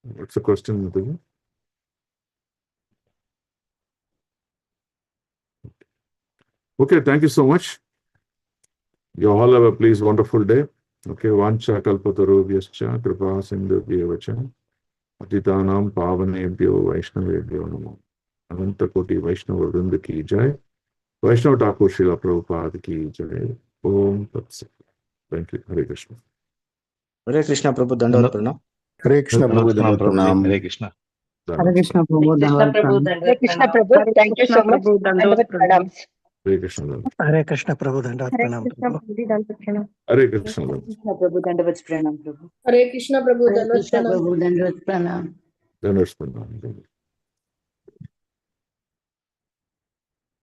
B: What's the question, Mataji? Okay, thank you so much. You all have a please wonderful day. Okay, Vancha kalpatarubhyascha kripa sindhubhyavacha Atitanam pavanebhyo vaishnavebhyo namo. Ananta koti Vaishnava Vrinda ki jai. Vaishnava Thakur Srila Prabhupada ki jai. Om Tat Sat. Thank you. Hare Krishna.
S: Hare Krishna, Prabhu. Dandavat pranam.
A: Hare Krishna, Prabhu. Dandavat pranam.
G: Hare Krishna.
P: Hare Krishna, Prabhu.
J: Hare Krishna, Prabhu. Thank you so much. Dandavat pranam.
B: Hare Krishna.
C: Hare Krishna, Prabhu. Dandavat pranam.
B: Hare Krishna.
E: Prabhu, Dandavat pranam, Prabhu.
F: Hare Krishna, Prabhu.
E: Hare Krishna, Prabhu. Dandavat pranam.
B: Dandavat pranam.